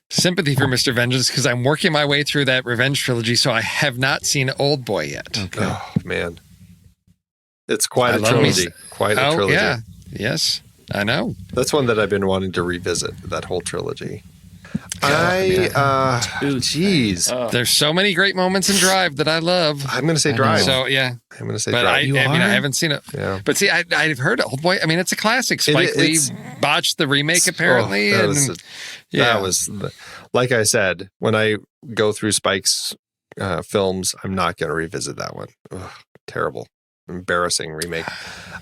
Sympathy for Mr. Vengeance because I'm working my way through that Revenge trilogy, so I have not seen Old Boy yet. Okay. Oh, man. It's quite I a love me- trilogy. Quite a Oh, trilogy. yeah. Yes, I know. That's one that I've been wanting to revisit, that whole trilogy. Geez. There's so many great moments in Drive that I love. I'm going to say I know. Drive. So, yeah. I'm going to say But I Drive. haven't seen it. Yeah. But see, I've heard Old Boy. I mean, it's a classic. Spike Lee it's- botched the remake, apparently. Oh, yeah. that was, like I said, when I go through Spike's films, I'm not going to revisit that one. Ugh, terrible. Embarrassing remake.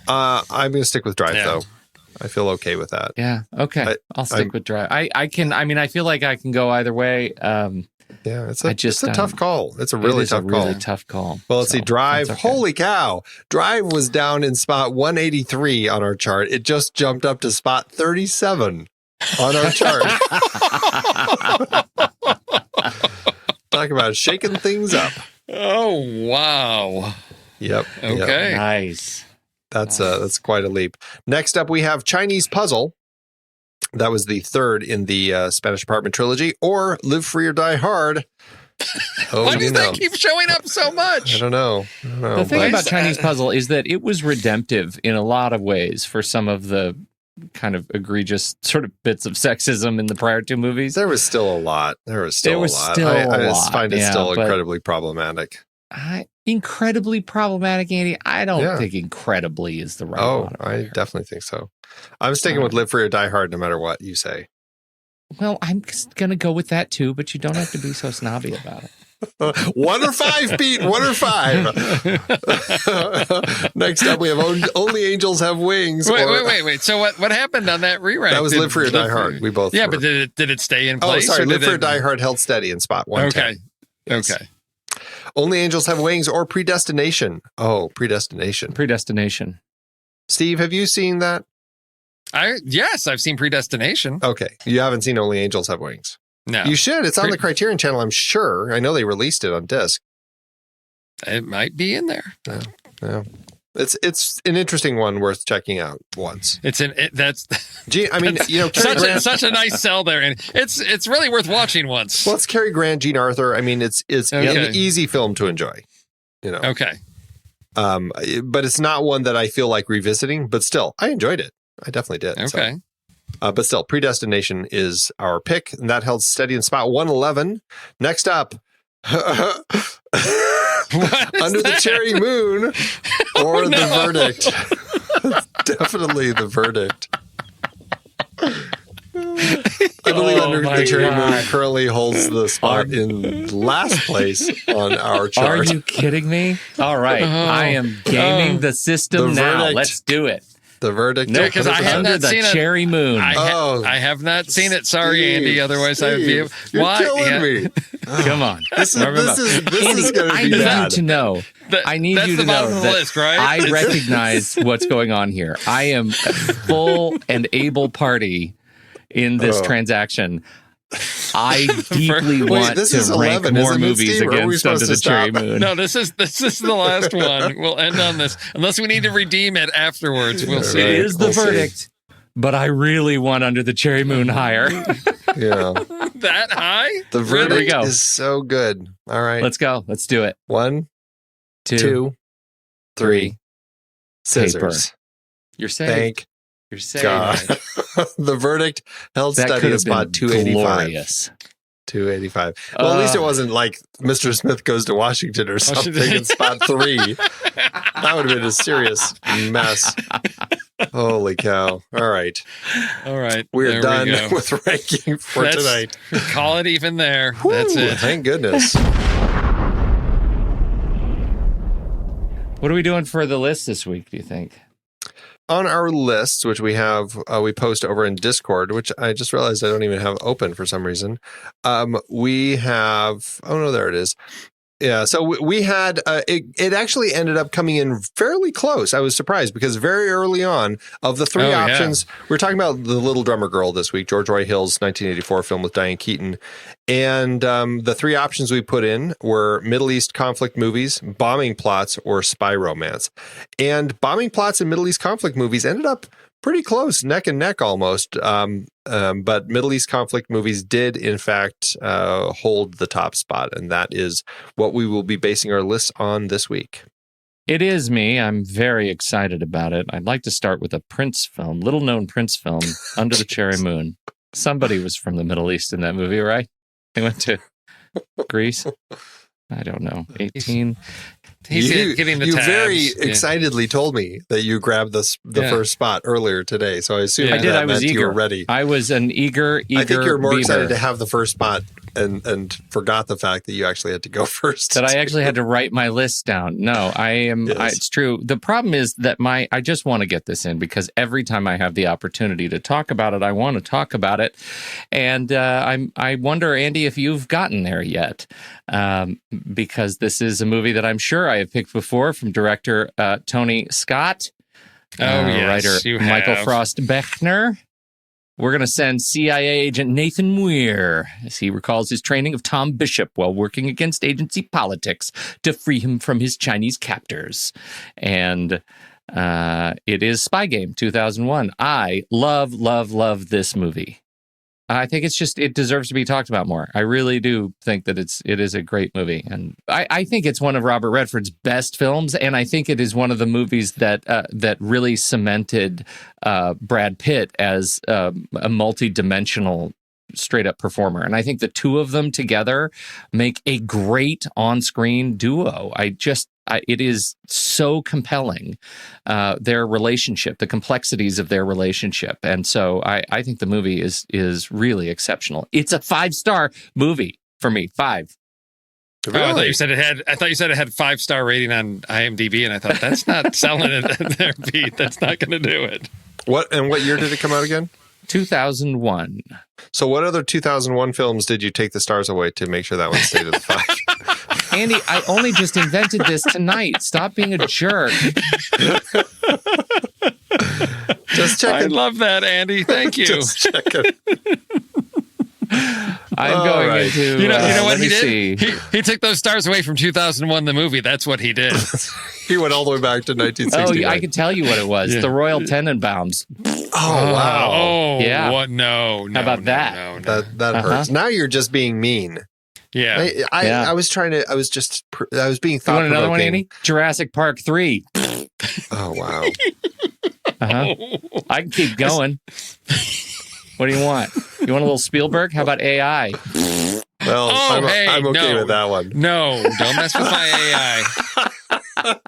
I'm going to stick with Drive, Yeah. though. I feel okay with that. Yeah. Okay. I'll stick I'm- with Drive. I feel like I can go either way. Yeah, it's I a just, tough call. It's a really tough call. Really tough call. Well, let's see. So, Drive. that's okay. Holy cow. Drive was down in spot 183 on our chart. It just jumped up to spot 37 on our chart. Talk about shaking things up. Oh, wow. Yep. Yep. Okay. Nice. That's quite a leap. Next up, we have Chinese Puzzle. That was the third in the Spanish Apartment trilogy, or Live Free or Die Hard. Oh, Why does that keep showing up so I much? don't know. The thing but- about Chinese Puzzle is that it was redemptive in a lot of ways for some of the kind of egregious sort of bits of sexism in the prior two movies. There was still a lot. There was still a lot. still I a just lot, find it yeah, still but- incredibly problematic. Incredibly problematic, Andy. I don't Yeah. think incredibly is the right Oh, one. I definitely think so. I'm sticking with Live Free or Die Hard no matter what you say. Well, I'm going to go with that too, but you don't have to be so snobby about it. 1 or 5, Pete. 1 or 5. Next up, we have Only Angels Have Wings. Wait. So what happened on that re-rank? That was Live Free or Die Hard. We both. Yeah, but did it stay in place? Oh, sorry. Live Free or Die Hard held steady in spot 110. Okay. Yes. Okay. Only Angels Have Wings or Predestination. Oh, Predestination. Predestination. Steve, have you seen that? Yes, I've seen Predestination. Okay. You haven't seen Only Angels Have Wings. No. You should. It's on the Criterion Channel, I'm sure. I know they released it on disc. It might be in there. Yeah. It's an interesting one worth checking out once. Such a nice sell there, and it's really worth watching once. Well, it's Cary Grant, Jean Arthur. I mean, it's an easy film to enjoy. Okay. But it's not one that I feel like revisiting. But still, I enjoyed it. I definitely did. Okay. But still, Predestination is our pick, and that held steady in spot 111. Next up. Under the Cherry Moon or The Verdict. Definitely The Verdict. I believe Under the Cherry Moon currently holds the spot in last place on our chart. Are you kidding me? All right. I am gaming the system now. Verdict. Let's do it. The Verdict. No, because I have Under not seen the Cherry Moon. I have not seen it. Sorry, Andy. Otherwise, I would be. You're killing me. Come on. This is going to be bad. I need you to know that list, right? I recognize what's going on here. I am a full and able party in this transaction. I deeply want to rank more movies against Under the Cherry Moon. No, this is the last one. We'll end on this. Unless we need to redeem it afterwards. We'll see. It is The Verdict, but I really want Under the Cherry Moon higher. Yeah. That high? The Verdict is so good. All right. Let's go. Let's do it. 1, 2, 3. Scissors. Paper. You're safe. Thank You're safe. God. The Verdict held steady at spot 285. Glorious. 285. Well, at least it wasn't like Mr. Smith Goes to Washington or something in spot 3. That would have been a serious mess. Holy cow. All right. We're done with ranking for tonight. Call it even there. That's it. Thank goodness. What are we doing for the list this week, do you think? On our lists, which we have, we post over in Discord, which I just realized I don't even have open for some reason. We have, there it is. Yeah, so we had, it actually ended up coming in fairly close. I was surprised because very early on of the three options, we're talking about The Little Drummer Girl this week, George Roy Hill's 1984 film with Diane Keaton. And the three options we put in were Middle East conflict movies, bombing plots, or spy romance. And bombing plots and Middle East conflict movies ended up pretty close, neck and neck almost. But Middle East conflict movies did, in fact, hold the top spot. And that is what we will be basing our list on this week. It is me. I'm very excited about it. I'd like to start with a Prince film, little-known Prince film, Under the Cherry Moon. Somebody was from the Middle East in that movie, right? They went to Greece. I don't know. 18. He's getting the tabs. You very excitedly told me that you grabbed the first spot earlier today, so I assume I was eager. You were ready. I was an eager I think you're more excited to have the first spot and forgot the fact that you actually had to go first. That I actually had to write my list down. No, I am. Yes. It's true. The problem is that I just want to get this in because every time I have the opportunity to talk about it, I want to talk about it. And I wonder, Andy, if you've gotten there yet. Because this is a movie that I'm sure I have picked before from director Tony Scott. Writer Michael Frost Bechner. We're going to send CIA agent Nathan Muir as he recalls his training of Tom Bishop while working against agency politics to free him from his Chinese captors. And it is Spy Game 2001. I love this movie. I think it deserves to be talked about more. I really do think that it is a great movie. And I think it's one of Robert Redford's best films. And I think it is one of the movies that really cemented Brad Pitt as a multi-dimensional straight up performer. And I think the two of them together make a great on-screen duo. It is so compelling, their relationship, the complexities of their relationship. And so I think the movie is really exceptional. It's a 5-star movie for me. 5. Oh, I thought you said it had. I thought you said it had 5-star rating on IMDb, and I thought that's not selling it there, Pete. That's not going to do it. What year did it come out again? 2001. So what other 2001 films did you take the stars away to make sure that one stayed at the 5? Andy, I only just invented this tonight. Stop being a jerk. Just checking. I love that, Andy. Thank you. Just checking. I'm going into. You know what let he me did? see. He took those stars away from 2001, the movie. That's what he did. He went all the way back to 1969. Oh, yeah, I can tell you what it was. Yeah. The Royal Tenenbaums. Oh, wow. Oh, Yeah. What? No. How about that? No. That hurts. Now you're just being mean. Yeah. I was trying to. I was being You thought want another one, provoking. Andy? Jurassic Park 3. Oh wow. Uh-huh. I can keep going. What do you want? You want a little Spielberg? How about AI? Well, I'm okay with that one. No, don't mess with my AI.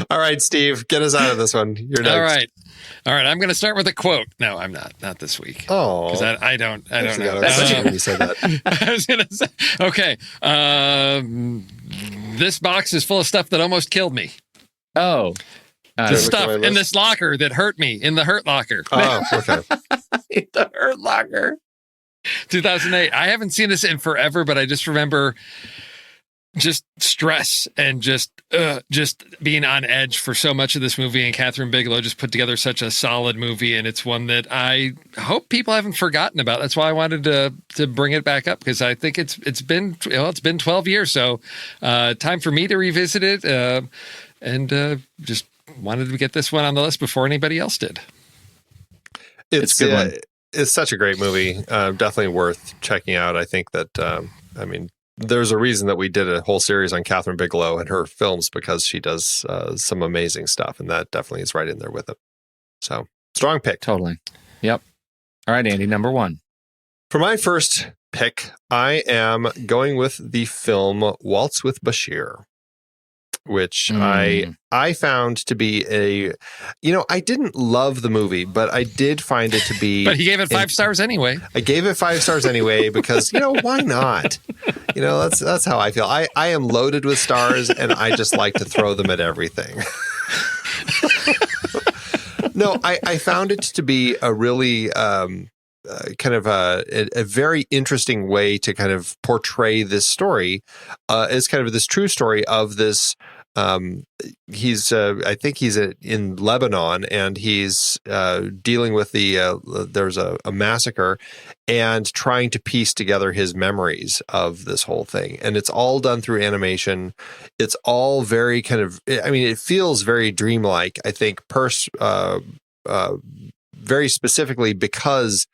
All right, Steve, get us out of this one. You're next. All right. I'm going to start with a quote. No, I'm not. Not this week. Oh, Because I don't know. When you said that. I was going to say, okay. This box is full of stuff that almost killed me. Oh. The look at stuff my in list? this locker that hurt me in the hurt locker. Oh, okay. The Hurt Locker. 2008. I haven't seen this in forever, but I just remember just stress and just being on edge for so much of this movie. And Catherine Bigelow just put together such a solid movie, and it's one that I hope people haven't forgotten about. That's why I wanted to bring it back up, because I think it's been 12 years, so time for me to revisit it, and just wanted to get this one on the list before anybody else did. It's a good one. It's such a great movie. Definitely worth checking out. I think that, there's a reason that we did a whole series on Catherine Bigelow and her films, because she does some amazing stuff, and that definitely is right in there with it. So, strong pick. Totally. Yep. All right, Andy, number 1. For my first pick, I am going with the film Waltz with Bashir, which I found to be I didn't love the movie, but I did find it to be. But he gave it 5 stars anyway. I gave it 5 stars anyway because, why not? That's how I feel. I am loaded with stars, and I just like to throw them at everything. No, I found it to be a really kind of a very interesting way to kind of portray this story. It's kind of this true story of this. I think he's in Lebanon, and he's dealing with there's a massacre, and trying to piece together his memories of this whole thing. And it's all done through animation. It's all very kind of, it feels very dreamlike, I think, very specifically because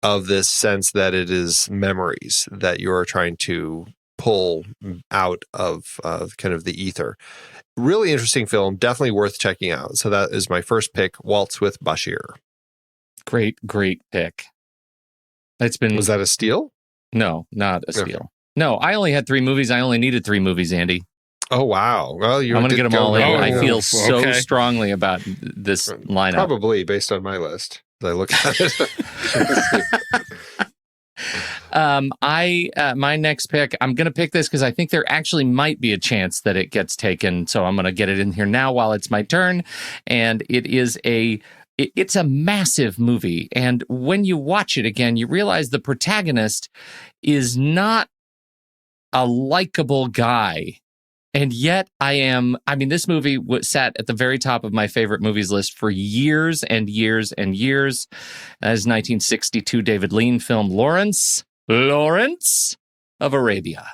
of this sense that it is memories that you're trying to pull out of kind of the ether. Really interesting film, definitely worth checking out. So that is my first pick, Waltz with Bashir. Great pick. Was that a steal? No, not a steal. No, I only had 3 movies. I only needed 3 movies, Andy. Oh, wow. Well, I'm going to get them all in. I feel so okay. strongly about this lineup. Probably based on my list. As I look at it. My next pick, I'm going to pick this because I think there actually might be a chance that it gets taken. So I'm going to get it in here now while it's my turn. And it's a massive movie. And when you watch it again, you realize the protagonist is not a likable guy. And yet this movie sat at the very top of my favorite movies list for years and years and years. That is 1962 David Lean film Lawrence of Arabia.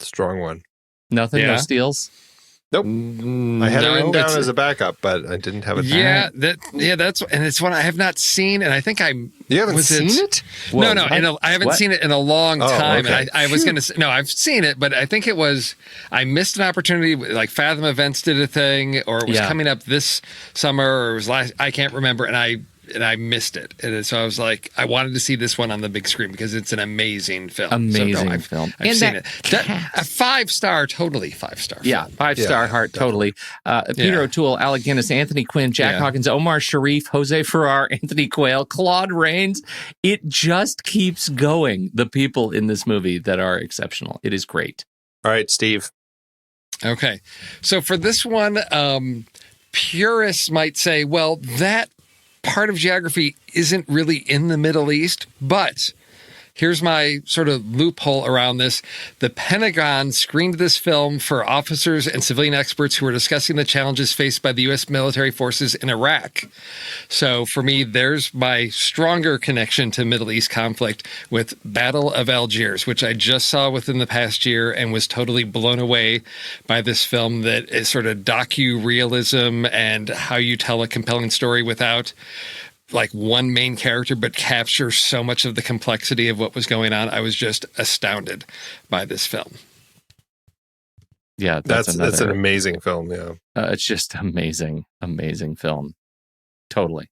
Strong one. Nothing, Yeah. No steals? Nope. I had it written down as a backup, but I didn't have it. Yeah, it's one I have not seen, and I think You haven't seen it? Whoa, No, I haven't seen it in a long time. Okay. And I was going to say, no, I've seen it, but I think I missed an opportunity, like Fathom Events did a thing, or it was coming up this summer, or it was last, I can't remember, and I missed it. And so I was like, I wanted to see this one on the big screen because it's an amazing film. Film. I've seen it. A 5-star, totally 5-star film. Yeah, 5-star heart, totally. Peter O'Toole, Alec Guinness, Anthony Quinn, Jack Hawkins, Omar Sharif, Jose Ferrar, Anthony Quayle, Claude Rains. It just keeps going. The people in this movie that are exceptional. It is great. All right, Steve. Okay. So for this one, purists might say, well, that part of geography isn't really in the Middle East, but here's my sort of loophole around this. The Pentagon screened this film for officers and civilian experts who were discussing the challenges faced by the U.S. military forces in Iraq. So for me, there's my stronger connection to Middle East conflict with Battle of Algiers, which I just saw within the past year and was totally blown away by this film that is sort of docu-realism and how you tell a compelling story without like one main character, but capture so much of the complexity of what was going on. I was just astounded by this film. Yeah, That's an amazing film. Yeah, it's just amazing film. Totally.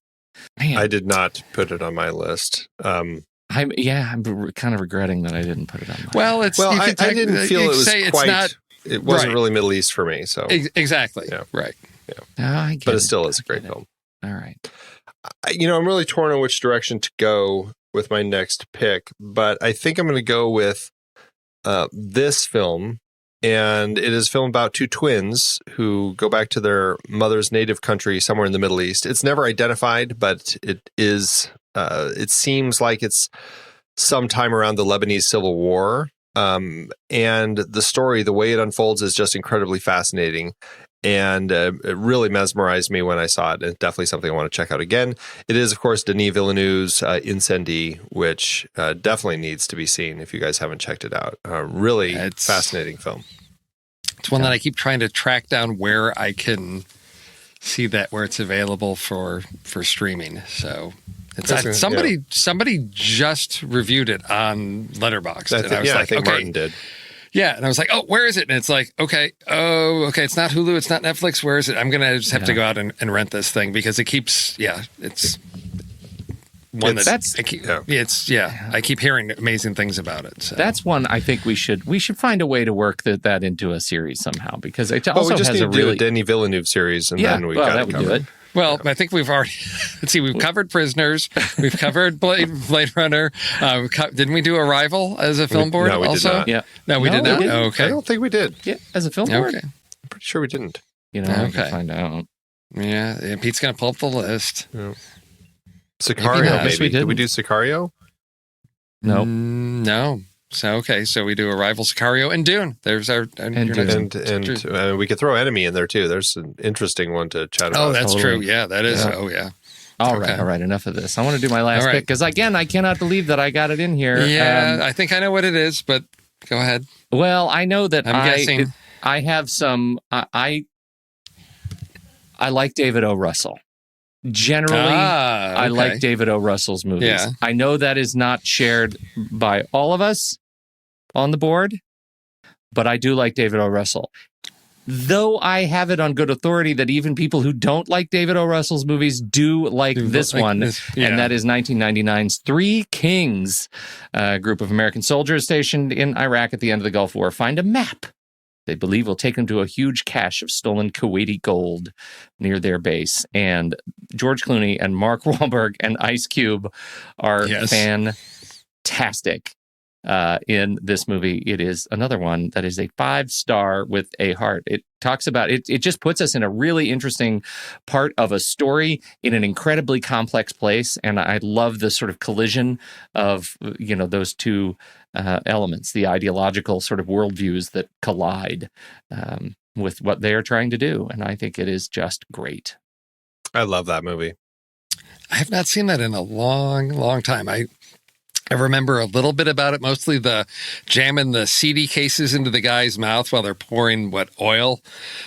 Man, I did not put it on my list. I'm kind of regretting that I didn't put it on. Well, I didn't feel it was quite. It wasn't right. really Middle East for me. So exactly. Yeah. Right. Yeah. But it still is a great film. All right. I'm really torn on which direction to go with my next pick, but I think I'm going to go with this film. And it is a film about two twins who go back to their mother's native country somewhere in the Middle East. It's never identified, but it is. It seems like it's sometime around the Lebanese Civil War. And the story, the way it unfolds, is just incredibly fascinating. And it really mesmerized me when I saw it. And it's definitely something I want to check out again. It is, of course, Denis Villeneuve's Incendie, which definitely needs to be seen if you guys haven't checked it out. Really fascinating film. It's one that I keep trying to track down where I can see that, where it's available for streaming. So it's somebody just reviewed it on Letterboxd. I think Martin did. Yeah, and I was like, oh, where is it? And it's like, okay, it's not Hulu, it's not Netflix, where is it? I'm going to just have to go out and rent this thing because it keeps, it's one I keep hearing amazing things about it. So. That's one I think we should find a way to work that into a series somehow because it also we just has need to do a Denis Villeneuve series and then we got it covered. Do it. Well, I think we've already, we've covered Prisoners. We've covered Blade Runner. Didn't we do Arrival as a film board we also? Did not. Yeah. No, we did not? Okay. I don't think we did. Yeah, as a film board? I'm pretty sure we didn't. I can find out. Yeah, Pete's going to pull up the list. Yeah. Sicario, maybe. Did we do Sicario? No. No. So we do Arrival, Sicario, and Dune. There's our and we could throw Enemy in there too. There's an interesting one to chat about. Oh, that's true. Yeah, that is. Yeah. Oh, yeah. All right. Enough of this. I want to do my last pick because again, I cannot believe that I got it in here. Yeah, I think I know what it is, but go ahead. Well, I know that I'm guessing. I have some. I like David O. Russell. Generally, I like David O. Russell's movies. Yeah. I know that is not shared by all of us on the board, but I do like David O. Russell. Though I have it on good authority that even people who don't like David O. Russell's movies do like this one, and that is 1999's Three Kings. A group of American soldiers stationed in Iraq at the end of the Gulf War find a map they believe will take them to a huge cache of stolen Kuwaiti gold near their base. And George Clooney and Mark Wahlberg and Ice Cube are fantastic in this movie. It is another one that is a 5-star with a heart. It talks about it. It just puts us in a really interesting part of a story in an incredibly complex place. And I love the sort of collision of, those two elements, the ideological sort of worldviews that collide with what they are trying to do. And I think it is just great. I love that movie. I have not seen that in a long, long time. I remember a little bit about it, mostly the jamming the CD cases into the guy's mouth while they're pouring oil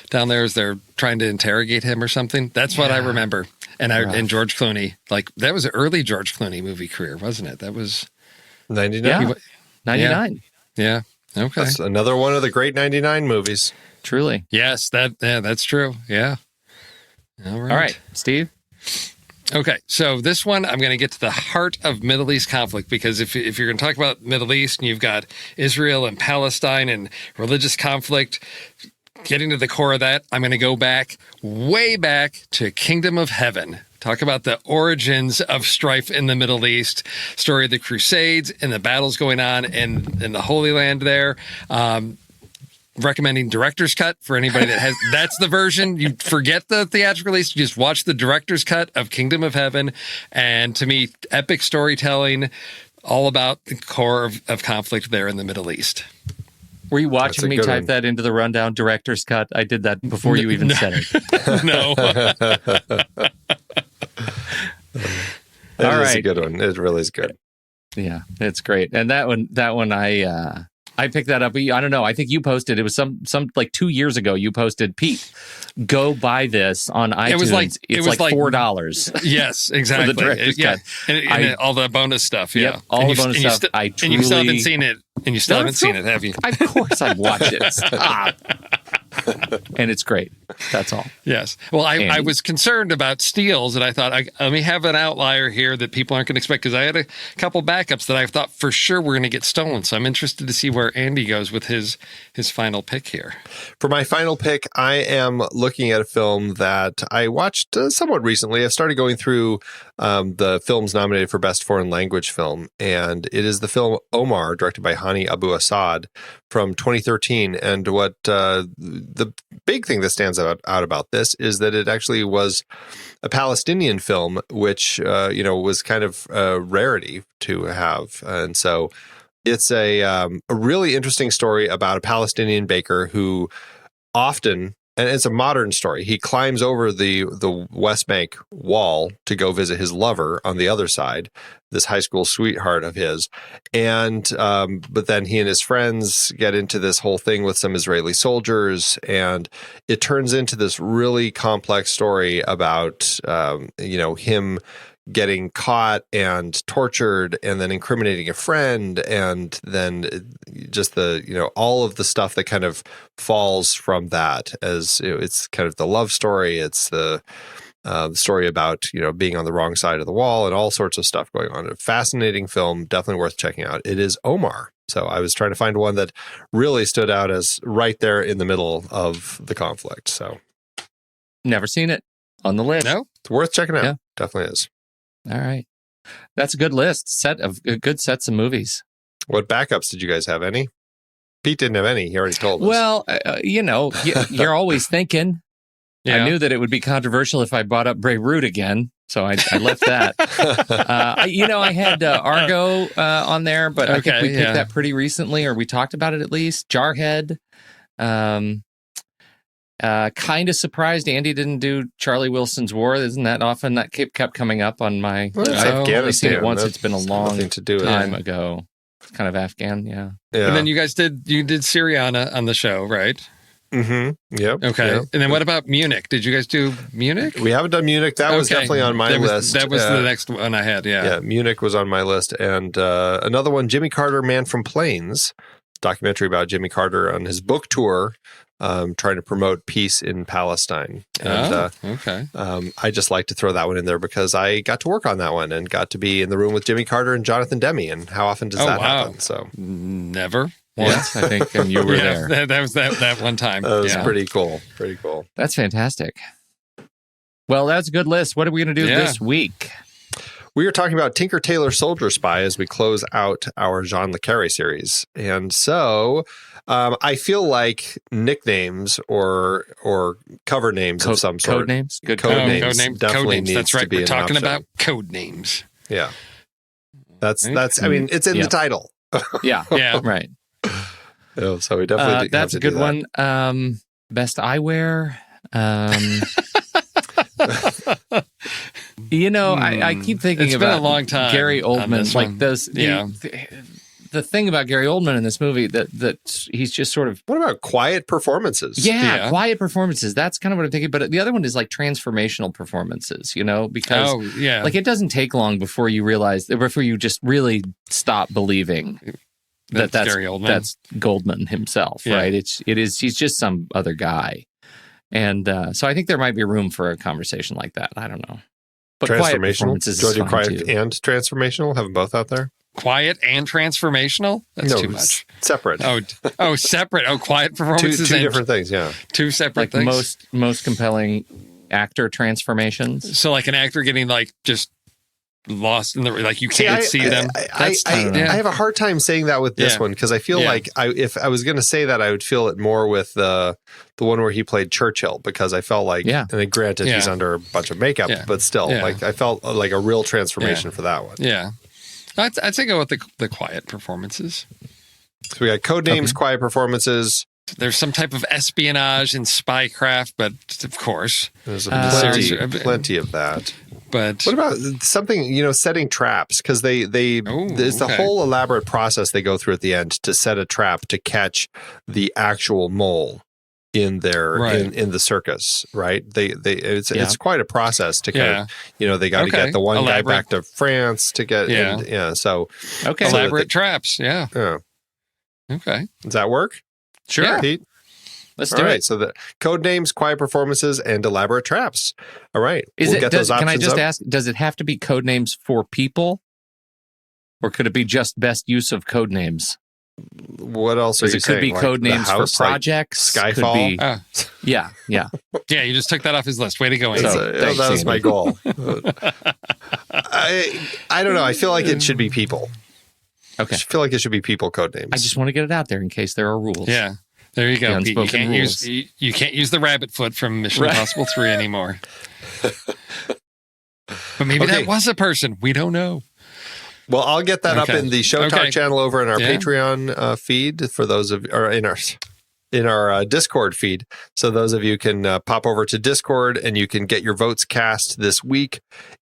down there as they're trying to interrogate him or something. That's what I remember. And George Clooney, that was an early George Clooney movie career, wasn't it? That was 99. Yeah. 99. Yeah. Okay. That's another one of the great 99 movies. Truly. Yes, that's true. Yeah. All right, Steve. Okay, so this one, I'm going to get to the heart of Middle East conflict, because if you're going to talk about Middle East and you've got Israel and Palestine and religious conflict, getting to the core of that, I'm going to go way back to Kingdom of Heaven. Talk about the origins of strife in the Middle East, story of the Crusades and the battles going on in the Holy Land there. recommending director's cut for anybody that has. That's the version. You forget the theatrical release. You just watch the director's cut of Kingdom of Heaven. And to me, epic storytelling, all about the core of conflict there in the Middle East. Were you watching me type that into the rundown, director's cut? I did that before you even said it. No. It is a good one. It really is good. Yeah, it's great. And that one, I picked that up. I don't know. I think you posted. It was some like 2 years ago. You posted, Pete, go buy this on iTunes. It was like $4. Yes, exactly. For the director's cut. And all the bonus stuff. Yeah, yep, all the bonus stuff. And you still haven't seen it. And you still haven't seen it, have you? Of course, I've watched it. Stop. And it's great. That's all. Yes. Well, I was concerned about steals, and I thought, let me have an outlier here that people aren't going to expect, because I had a couple backups that I thought for sure were going to get stolen. So I'm interested to see where Andy goes with his final pick here. For my final pick, I am looking at a film that I watched somewhat recently. I started going through the films nominated for Best Foreign Language Film, and it is the film Omar, directed by Hani Abu Assad from 2013. And what the big thing that stands out about this is that it actually was a Palestinian film, which was kind of a rarity to have. And so it's a really interesting story about a Palestinian baker who often, and it's a modern story, he climbs over the West Bank wall to go visit his lover on the other side, this high school sweetheart of his. And but then he and his friends get into this whole thing with some Israeli soldiers, and it turns into this really complex story about him getting caught and tortured and then incriminating a friend, and then just all of the stuff that kind of falls from that. As it's kind of the love story, it's the story about being on the wrong side of the wall and all sorts of stuff going on. A fascinating film, definitely worth checking out. It is Omar. So I was trying to find one that really stood out as right there in the middle of the conflict. So never seen it. On the list. No, it's worth checking out. Yeah. Definitely is. All right. That's a good list. Good sets of movies. What backups did you guys have? Any? Pete didn't have any. He already told us. Well, you're always thinking. Yeah. I knew that it would be controversial if I brought up Beirut again, so I left that. I had Argo on there, but I think we picked that pretty recently, or we talked about it at least. Jarhead. Kind of surprised Andy didn't do Charlie Wilson's War. Isn't that often that kept coming up on my? I've only seen it once. It's been a long time ago. It's kind of Afghan, yeah. And then you did Syriana on the show, right? Mm-hmm. Yep. Okay. Yep. And then what about Munich? Did you guys do Munich? We haven't done Munich. That was definitely on my list. That was the next one I had. Yeah. Yeah. Munich was on my list, and another one, Jimmy Carter, Man from Plains, documentary about Jimmy Carter on his book tour, trying to promote peace in Palestine. And, I just like to throw that one in there because I got to work on that one and got to be in the room with Jimmy Carter and Jonathan Demme. And how often does that happen? So never. Once, I think, and you were there. That was that one time. That was pretty cool. Pretty cool. That's fantastic. Well, that's a good list. What are we going to do this week? We are talking about Tinker Tailor Soldier Spy as we close out our Jean Le Carré series. And so I feel like nicknames or cover names of some sort. Code names? Good code names. Definitely needs That's right. to be We're talking option. about code names. Yeah. That's I mean, it's in the title. Yeah. Right. So we definitely that's a good one. Best eyewear. I keep thinking about been a long time Gary Oldman. Like those, the thing about Gary Oldman in this movie that he's just sort of. What about quiet performances? Yeah, quiet performances. That's kind of what I'm thinking. But the other one is like transformational performandperformances. Because like it doesn't take long before you realize, before you just really stop believing that's Gary Oldman. That's Goldman himself, right? He's just some other guy. And so I think there might be room for a conversation like that. I don't know. But transformational? Do you want to do quiet and transformational? Have them both out there? Quiet and transformational? That's too much. Separate. Oh, separate. Oh, quiet performances. Two different things, yeah. Two separate things. Most compelling actor transformations. So like an actor getting like just lost in the like you can't see them. I have a hard time saying that with this one because I feel like if I was going to say that, I would feel it more with the one where he played Churchill, because I felt like, and then granted he's under a bunch of makeup, but still, like I felt like a real transformation for that one. Yeah, I'd say go with the quiet performances. So we got Codenames, quiet performances. There's some type of espionage and spycraft, but of course, there's plenty of that. But what about something, setting traps? Because there's the whole elaborate process they go through at the end to set a trap to catch the actual mole in their in the circus, right? It's quite a process to kind of, they got to get the one guy back to France to get elaborate traps. Yeah. Okay. Does that work? Sure. Pete? Let's do it. So the code names, quiet performances, and elaborate traps. All right. Can I just ask, does it have to be code names for people? Or could it be just best use of code names? What else are you saying? It could be code names for projects. Like Skyfall? Yeah. Yeah, you just took that off his list. Way to go, Andy. That was my goal. I don't know. I feel like it should be people. Okay. I feel like it should be people code names. I just want to get it out there in case there are rules. Yeah. There you go, Pete. You can't use the rabbit foot from Mission Impossible 3 anymore. But maybe that was a person. We don't know. Well, I'll get that up in the Show Talk channel over in our Patreon feed for those of, or in our Discord feed. So those of you can pop over to Discord and you can get your votes cast this week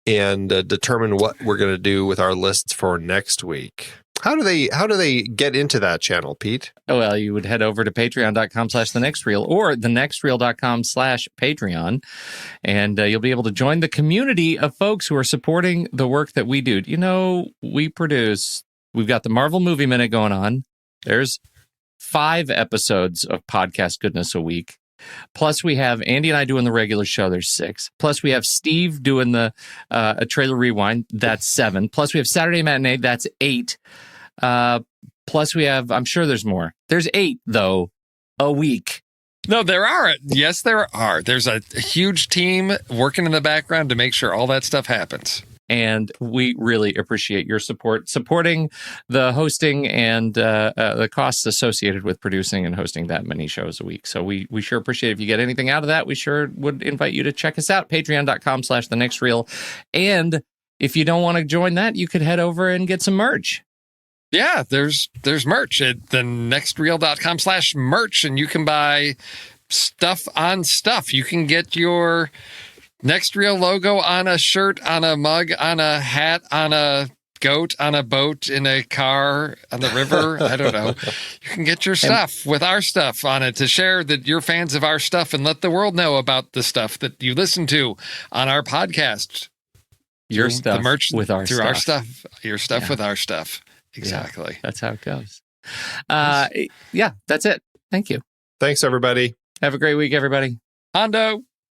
and determine what we're going to do with our lists for next week. How do they get into that channel, Pete? Oh, well, you would head over to patreon.com/thenextreel or thenextreel.com/Patreon, and you'll be able to join the community of folks who are supporting the work that we do. We've got the Marvel Movie Minute going on. There's 5 episodes of podcast goodness a week. Plus, we have Andy and I doing the regular show. There's 6. Plus, we have Steve doing the a trailer rewind. That's 7. Plus, we have Saturday Matinée. That's 8. Plus, we have, I'm sure there's more. There's 8, though, a week. No, there are. Yes, there are. There's a huge team working in the background to make sure all that stuff happens. And we really appreciate your supporting the hosting and the costs associated with producing and hosting that many shows a week. So we sure appreciate it. If you get anything out of that, we sure would invite you to check us out, patreon.com/thenextreel. And if you don't want to join that, you could head over and get some merch. Yeah, there's merch at thenextreel.com/merch, and you can buy stuff on stuff. You can get your Next Reel logo on a shirt, on a mug, on a hat, on a goat, on a boat, in a car, on the river. I don't know. You can get your stuff with our stuff on it to share that you're fans of our stuff and let the world know about the stuff that you listen to on our podcast. Your stuff, the merch with our through stuff. Our stuff. Your stuff with our stuff. Exactly. Yeah, that's how it goes. That's it. Thank you. Thanks, everybody. Have a great week, everybody. Hondo.